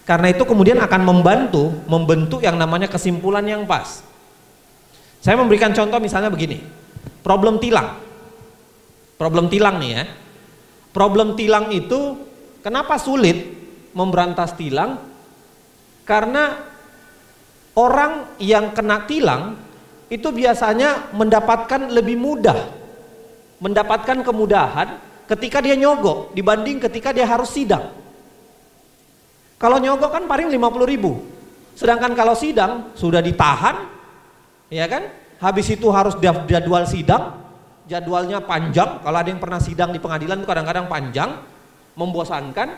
Karena itu kemudian akan membentuk yang namanya kesimpulan yang pas. Saya memberikan contoh misalnya begini, problem tilang. Problem tilang nih ya. Problem tilang itu kenapa sulit memberantas tilang? Karena orang yang kena tilang itu biasanya mendapatkan lebih mudah, mendapatkan kemudahan ketika dia nyogok dibanding ketika dia harus sidang. Kalau nyogok kan paling 50.000, sedangkan kalau sidang sudah ditahan, ya kan? Habis itu harus jadwal sidang, jadwalnya panjang. Kalau ada yang pernah sidang di pengadilan itu kadang-kadang panjang, membosankan.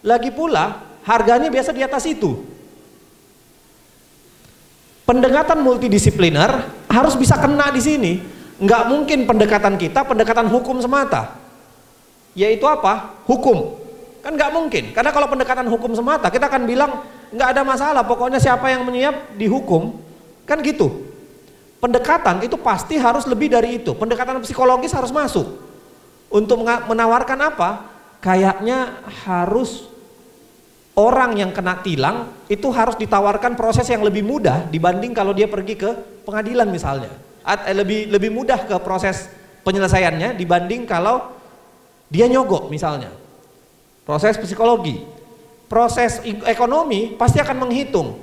Lagi pula harganya biasa di atas itu. Pendekatan multidisipliner harus bisa kena di sini. Nggak mungkin pendekatan kita pendekatan hukum semata. Yaitu apa? Hukum. Kan nggak mungkin, karena kalau pendekatan hukum semata kita akan bilang nggak ada masalah, pokoknya siapa yang menyuap dihukum, kan gitu. Pendekatan itu pasti harus lebih dari itu, pendekatan psikologis harus masuk. Untuk menawarkan apa? Kayaknya harus orang yang kena tilang itu harus ditawarkan proses yang lebih mudah dibanding kalau dia pergi ke pengadilan misalnya. Lebih mudah ke proses penyelesaiannya dibanding kalau dia nyogok misalnya. Proses psikologi, proses ekonomi pasti akan menghitung.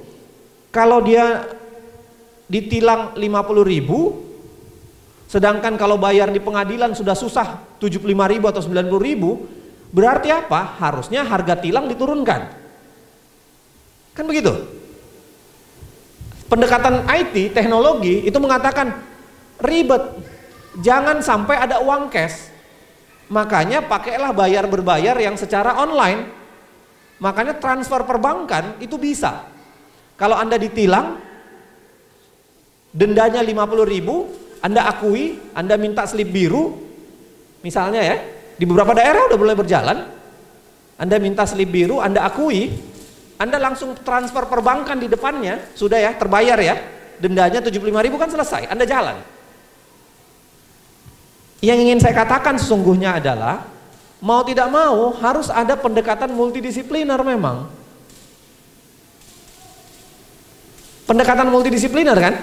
Kalau dia ditilang 50.000, sedangkan kalau bayar di pengadilan sudah susah 75.000 atau 90.000, berarti apa? Harusnya harga tilang diturunkan. Kan begitu? Pendekatan IT, teknologi itu mengatakan ribet, jangan sampai ada uang cash. Makanya pakailah bayar berbayar yang secara online. Makanya transfer perbankan itu bisa. Kalau Anda ditilang, dendanya 50.000, Anda akui, Anda minta slip biru, misalnya ya, di beberapa daerah udah mulai berjalan. Anda minta slip biru, Anda akui, Anda langsung transfer perbankan di depannya, sudah ya, terbayar ya, dendanya 75.000 kan selesai, Anda jalan. Yang ingin saya katakan sesungguhnya adalah mau tidak mau harus ada pendekatan multidisipliner memang. Pendekatan multidisipliner kan?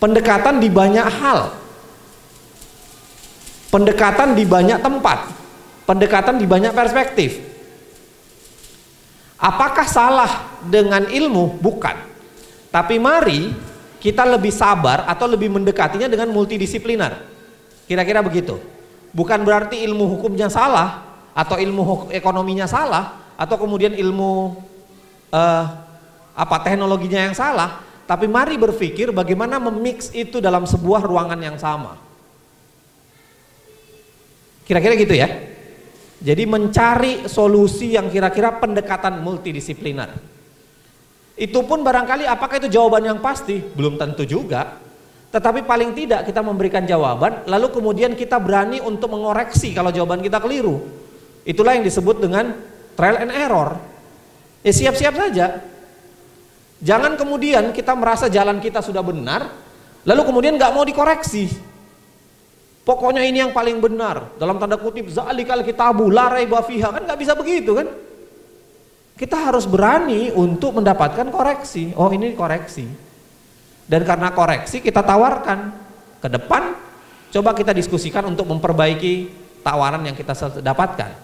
Pendekatan di banyak hal. Pendekatan di banyak tempat. Pendekatan di banyak perspektif. Apakah salah dengan ilmu? Bukan. Tapi mari kita lebih sabar atau lebih mendekatinya dengan multidisipliner. Kira-kira begitu. Bukan berarti ilmu hukumnya salah atau ilmu ekonominya salah atau kemudian ilmu teknologinya yang salah, tapi mari berpikir bagaimana memix itu dalam sebuah ruangan yang sama. Kira-kira gitu ya. Jadi mencari solusi yang kira-kira pendekatan multidisipliner. Itu pun barangkali apakah itu jawaban yang pasti? Belum tentu juga. Tetapi paling tidak kita memberikan jawaban, lalu kemudian kita berani untuk mengoreksi kalau jawaban kita keliru. Itulah yang disebut dengan trial and error. Ya siap-siap saja. Jangan kemudian kita merasa jalan kita sudah benar, lalu kemudian nggak mau dikoreksi. Pokoknya ini yang paling benar, dalam tanda kutip zalikal kitabu la raiba fiha, kan nggak bisa begitu kan? Kita harus berani untuk mendapatkan koreksi. Oh ini koreksi. Dan karena koreksi kita tawarkan ke depan, coba kita diskusikan untuk memperbaiki tawaran yang kita dapatkan.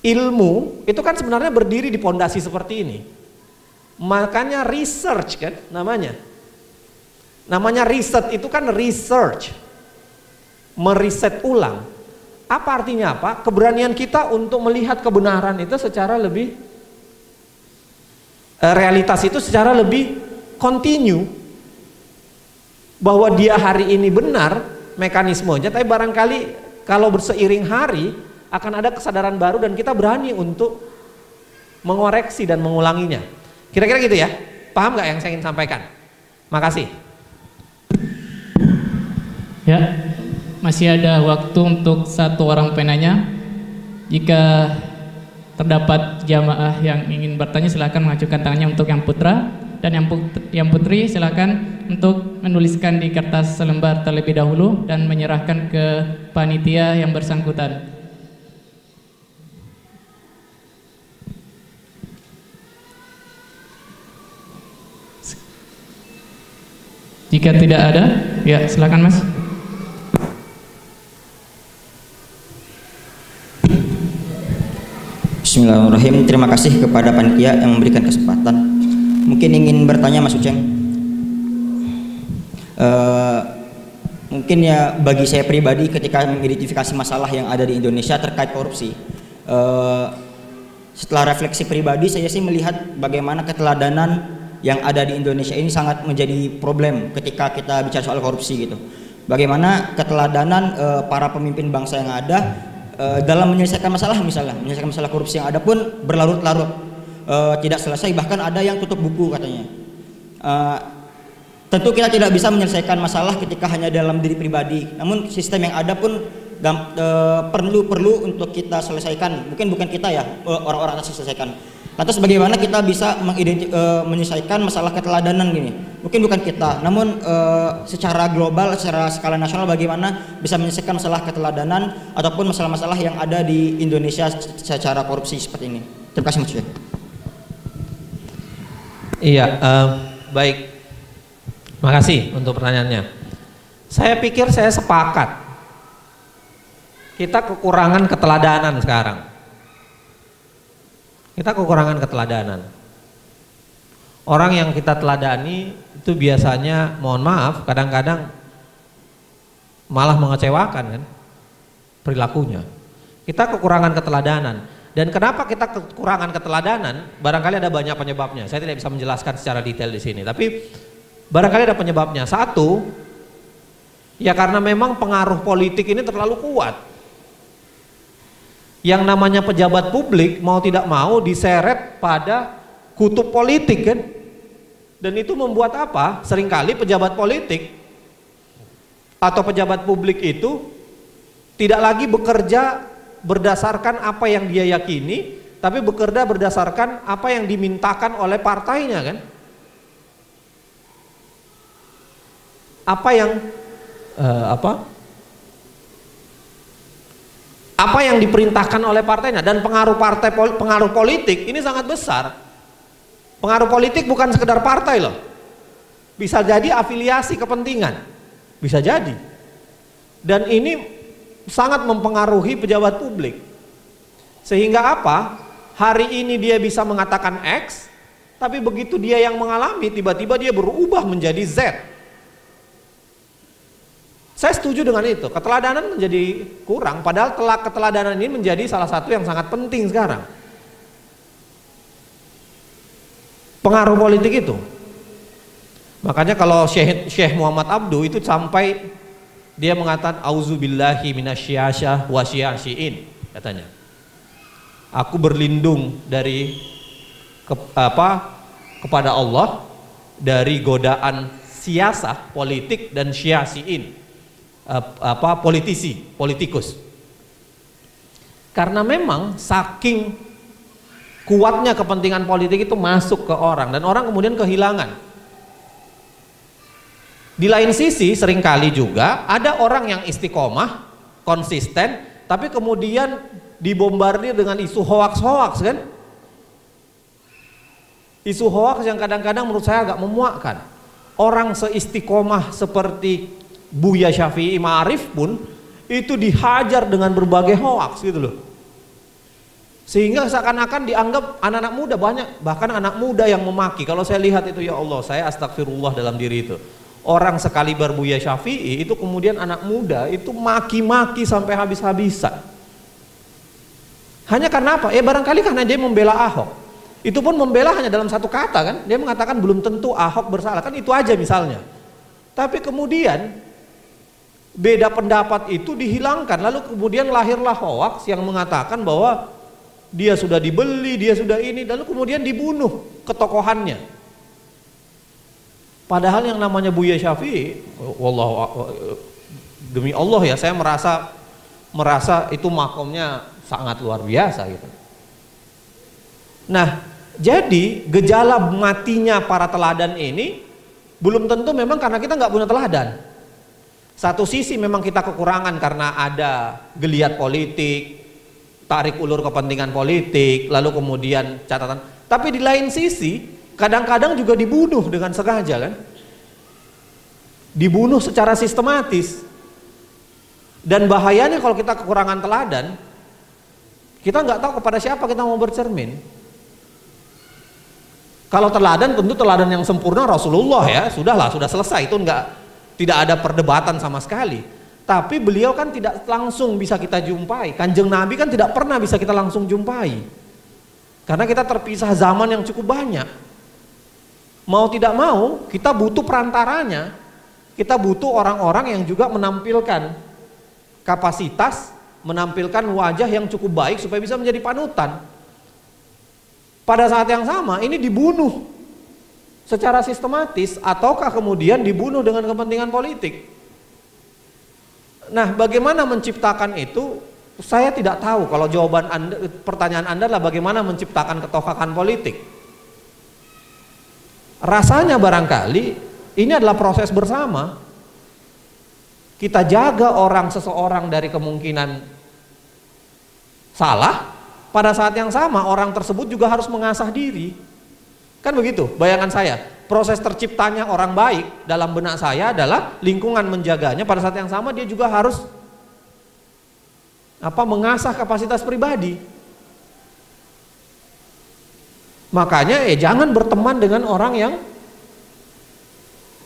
Ilmu itu kan sebenarnya berdiri di pondasi seperti ini. Makanya research kan namanya. Namanya riset itu kan research. Meriset ulang. Apa artinya apa? Keberanian kita untuk melihat kebenaran itu secara lebih realitas itu secara lebih continue, bahwa dia hari ini benar mekanismenya, tapi barangkali kalau berseiring hari akan ada kesadaran baru dan kita berani untuk mengoreksi dan mengulanginya. Kira-kira gitu ya, paham nggak yang saya ingin sampaikan? Makasih. Ya, masih ada waktu untuk satu orang penanya. Jika terdapat jamaah yang ingin bertanya, silakan mengajukan tangannya untuk yang putra. Dan yang putri silakan untuk menuliskan di kertas selembar terlebih dahulu dan menyerahkan ke panitia yang bersangkutan. Jika tidak ada, ya silakan Mas. Bismillahirrahmanirrahim. Terima kasih kepada panitia yang memberikan kesempatan. Mungkin ingin bertanya Mas Uceng, mungkin ya bagi saya pribadi ketika mengidentifikasi masalah yang ada di Indonesia terkait korupsi, setelah refleksi pribadi saya sih melihat bagaimana keteladanan yang ada di Indonesia ini sangat menjadi problem ketika kita bicara soal korupsi gitu. Bagaimana keteladanan para pemimpin bangsa yang ada dalam menyelesaikan masalah, misalnya menyelesaikan masalah korupsi yang ada pun berlarut-larut. Tidak selesai, bahkan ada yang tutup buku katanya. Tentu kita tidak bisa menyelesaikan masalah ketika hanya dalam diri pribadi, namun sistem yang ada pun perlu untuk kita selesaikan. Mungkin bukan kita ya, orang-orang atas selesaikan. Lantas bagaimana kita bisa menyelesaikan masalah keteladanan gini? Mungkin bukan kita, namun secara global, secara skala nasional bagaimana bisa menyelesaikan masalah keteladanan ataupun masalah-masalah yang ada di Indonesia secara korupsi seperti ini. Terima kasih Mas. Iya, baik. Makasih untuk pertanyaannya. Saya pikir saya sepakat. Kita kekurangan keteladanan sekarang. Kita kekurangan keteladanan. Orang yang kita teladani itu biasanya, mohon maaf, kadang-kadang malah mengecewakan kan perilakunya. Kita kekurangan keteladanan. Dan kenapa kita kekurangan keteladanan? Barangkali ada banyak penyebabnya. Saya tidak bisa menjelaskan secara detail di sini, tapi barangkali ada penyebabnya. Satu, ya karena memang pengaruh politik ini terlalu kuat. Yang namanya pejabat publik mau tidak mau diseret pada kutub politik kan? Dan itu membuat apa? Seringkali pejabat politik atau pejabat publik itu tidak lagi bekerja berdasarkan apa yang dia yakini, tapi bekerja berdasarkan apa yang dimintakan oleh partainya kan? Apa yang diperintahkan oleh partainya, dan pengaruh politik ini sangat besar. Pengaruh politik bukan sekedar partai loh. Bisa jadi afiliasi kepentingan. Bisa jadi. Dan ini sangat mempengaruhi pejabat publik. Sehingga apa? Hari ini dia bisa mengatakan X, tapi begitu dia yang mengalami, tiba-tiba dia berubah menjadi Z. Saya setuju dengan itu. Keteladanan menjadi kurang, padahal keteladanan ini menjadi salah satu yang sangat penting sekarang. Pengaruh politik itu. Makanya kalau Syekh Muhammad Abduh itu sampai dia mengatakan auzubillahi minasyiasyah wasyasyiin, katanya. Aku berlindung dari kepada Allah dari godaan siasah politik dan syiasiin, politikus. Karena memang saking kuatnya kepentingan politik itu masuk ke orang dan orang kemudian kehilangan. Di lain sisi seringkali juga ada orang yang istiqomah, konsisten, tapi kemudian dibombardir dengan isu hoaks kan? Isu hoaks yang kadang-kadang menurut saya agak memuakkan. Orang seistiqomah seperti Buya Syafi'i Ma'arif pun itu dihajar dengan berbagai hoaks gitu loh. Sehingga seakan-akan dianggap anak-anak muda banyak, bahkan anak muda yang memaki. Kalau saya lihat itu, ya Allah, saya astagfirullah dalam diri itu. Orang sekaliber Buya Syafi'i itu kemudian anak muda itu maki-maki sampai habis-habisan. Hanya karena apa? Barangkali karena dia membela Ahok. Itu pun membela hanya dalam satu kata kan. Dia mengatakan belum tentu Ahok bersalah, kan itu aja misalnya. Tapi kemudian beda pendapat itu dihilangkan, lalu kemudian lahirlah hoaks yang mengatakan bahwa dia sudah dibeli, dia sudah ini, lalu kemudian dibunuh ketokohannya. Padahal yang namanya Buya Syafi'i, demi Allah ya, saya merasa itu makomnya sangat luar biasa gitu. Nah, jadi gejala matinya para teladan ini belum tentu memang karena kita nggak punya teladan. Satu sisi memang kita kekurangan karena ada geliat politik, tarik ulur kepentingan politik, lalu kemudian catatan. Tapi di lain sisi, kadang-kadang juga dibunuh dengan sengaja kan? Dibunuh secara sistematis. Dan bahayanya kalau kita kekurangan teladan, kita nggak tahu kepada siapa kita mau bercermin. Kalau teladan tentu teladan yang sempurna Rasulullah ya, sudah selesai, itu tidak ada perdebatan sama sekali. Tapi beliau kan tidak langsung bisa kita jumpai. Kanjeng Nabi kan tidak pernah bisa kita langsung jumpai. Karena kita terpisah zaman yang cukup banyak. Mau tidak mau, kita butuh perantaranya. Kita butuh orang-orang yang juga menampilkan kapasitas, menampilkan wajah yang cukup baik supaya bisa menjadi panutan. Pada saat yang sama, ini dibunuh secara sistematis ataukah kemudian dibunuh dengan kepentingan politik. Nah, bagaimana menciptakan itu? Saya tidak tahu. Kalau jawaban Anda, pertanyaan Anda adalah bagaimana menciptakan ketokohan politik. Rasanya barangkali ini adalah proses bersama. Kita jaga seseorang dari kemungkinan salah. Pada saat yang sama orang tersebut juga harus mengasah diri. Kan begitu bayangan saya. Proses terciptanya orang baik dalam benak saya adalah lingkungan menjaganya, pada saat yang sama dia juga harus mengasah kapasitas pribadi. Makanya jangan berteman dengan orang yang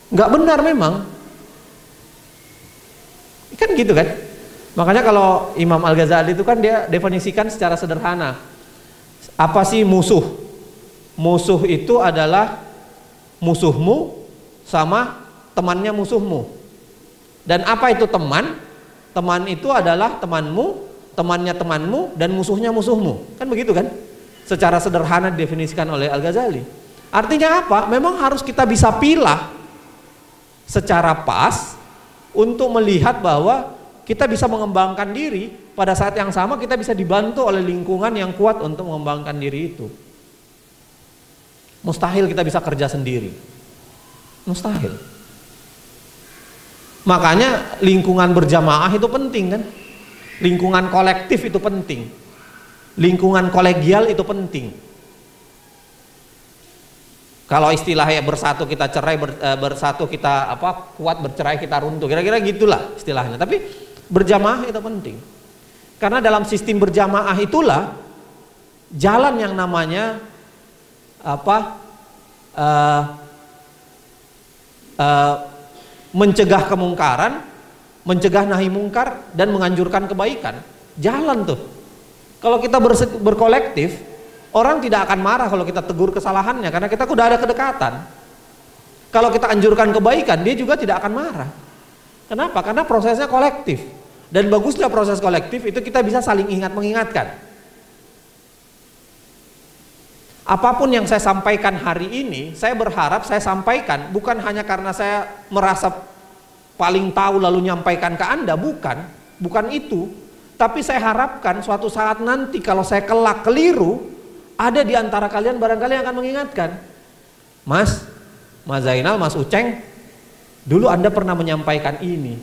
nggak benar memang. Kan gitu kan? Makanya kalau Imam Al-Ghazali itu kan dia definisikan secara sederhana. Apa sih musuh? Musuh itu adalah musuhmu sama temannya musuhmu. Dan apa itu teman? Teman itu adalah temanmu, temannya temanmu, dan musuhnya musuhmu. Kan begitu kan? Secara sederhana didefinisikan oleh Al-Ghazali. Artinya apa? Memang harus kita bisa pilah secara pas untuk melihat bahwa kita bisa mengembangkan diri, pada saat yang sama kita bisa dibantu oleh lingkungan yang kuat untuk mengembangkan diri itu. Mustahil kita bisa kerja sendiri. Mustahil. Makanya lingkungan berjamaah itu penting kan? Lingkungan kolektif itu penting. Lingkungan kolegial itu penting. Kalau istilahnya bersatu kita cerai, bersatu kita kuat, bercerai kita runtuh. Kira-kira gitulah istilahnya. Tapi berjamaah itu penting. Karena dalam sistem berjamaah itulah jalan yang namanya mencegah kemungkaran, mencegah nahi mungkar, dan menganjurkan kebaikan. Jalan tuh. Kalau kita berkolektif, orang tidak akan marah kalau kita tegur kesalahannya, karena kita udah ada kedekatan. Kalau kita anjurkan kebaikan, dia juga tidak akan marah. Kenapa? Karena prosesnya kolektif. Dan bagusnya proses kolektif itu kita bisa saling ingat mengingatkan. Apapun yang saya sampaikan hari ini, saya berharap saya sampaikan bukan hanya karena saya merasa paling tahu lalu nyampaikan ke Anda, bukan itu. Tapi saya harapkan suatu saat nanti kalau saya kelak keliru, ada di antara kalian barangkali yang akan mengingatkan, Mas Zainal, Mas Uceng, dulu Anda pernah menyampaikan ini.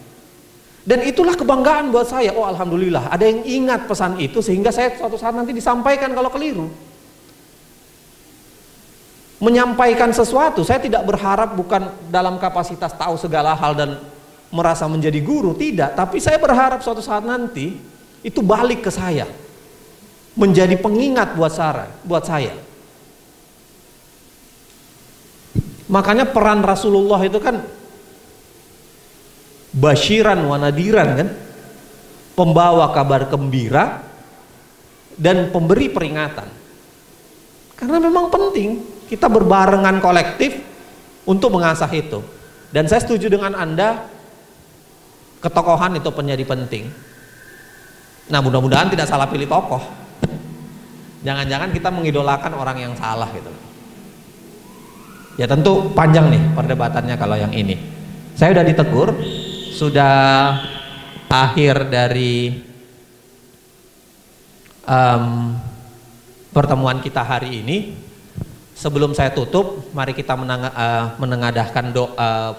Dan itulah kebanggaan buat saya. Oh alhamdulillah, ada yang ingat pesan itu sehingga saya suatu saat nanti disampaikan kalau keliru. Menyampaikan sesuatu, saya tidak berharap bukan dalam kapasitas tahu segala hal dan merasa menjadi guru, tidak. Tapi saya berharap suatu saat nanti itu balik ke saya, menjadi pengingat buat saya. Makanya peran Rasulullah itu kan basyiran wa nadiran kan, pembawa kabar gembira dan pemberi peringatan. Karena memang penting kita berbarengan kolektif untuk mengasah itu. Dan saya setuju dengan Anda, ketokohan itu menjadi penting. Nah mudah-mudahan tidak salah pilih tokoh. Jangan-jangan kita mengidolakan orang yang salah gitu. Ya tentu panjang nih perdebatannya kalau yang ini. Saya sudah ditegur, sudah akhir dari pertemuan kita hari ini. Sebelum saya tutup, mari kita menengadahkan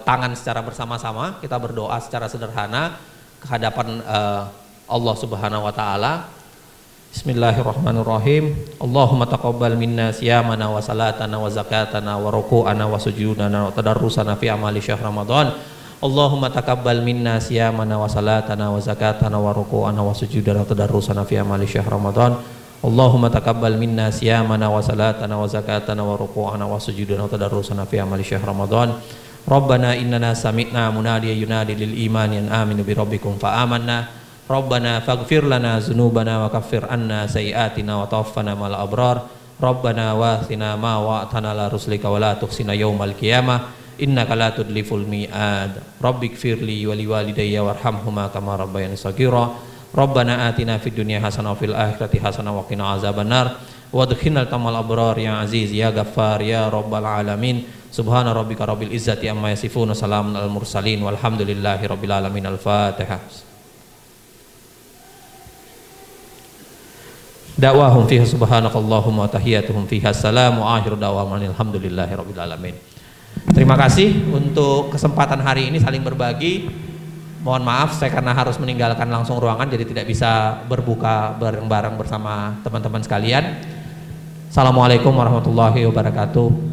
tangan secara bersama-sama. Kita berdoa secara sederhana ke hadapan Allah Subhanahu wa taala. Bismillahirrahmanirrahim. Allahumma taqabbal minna siyamana wa salatana wa zakatana wa ruku'ana wa sujudana wa tadarrusana fi amali syahr Ramadan. Allahumma taqabbal minna siyamana wa salatana wa zakatana wa ruku'ana wa sujudana wa tadarrusana fi amali syahr Ramadan. Allahumma taqabbal minna siyamana wa salatana wa zakatana wa ruku'ana wa sujudana wa tadarrusana fi amali syahr Ramadan. Rabbana innana sami'na munadiyan yunadi lil imani an aminu bi rabbikum fa amanna. Rabbana faghfir lana dzunubana wa kaffir anna sayyi'atina wa tawaffana ma'al abrar. Rabbana wathina ma wa'tana la ruslika wa la tukhsina yaumal qiyamah innaka la tudliful mi'ad. Rabbighfirli wa liwalidayya warhamhuma kama rabbayani shaghira. Rabbana atina fid dunya hasanah wa fil akhirati hasanah wa qina azabannar. Wadkhilnal tamal abrar ya aziz ya ghaffar ya rabbal alamin. Subhana rabbika rabbil izzati amma yasifun, salamun alal mursalin walhamdulillahi rabbil alamin. Al-Fatihah. Da'wahum fiha subhanakallahumma wa tahiyyatuhum fiha salam wa akhiru da'waman alhamdulillahi rabbil alamin. Terima kasih untuk kesempatan hari ini saling berbagi. Mohon maaf saya karena harus meninggalkan langsung ruangan jadi tidak bisa berbuka bareng-bareng bersama teman-teman sekalian. Assalamualaikum warahmatullahi wabarakatuh.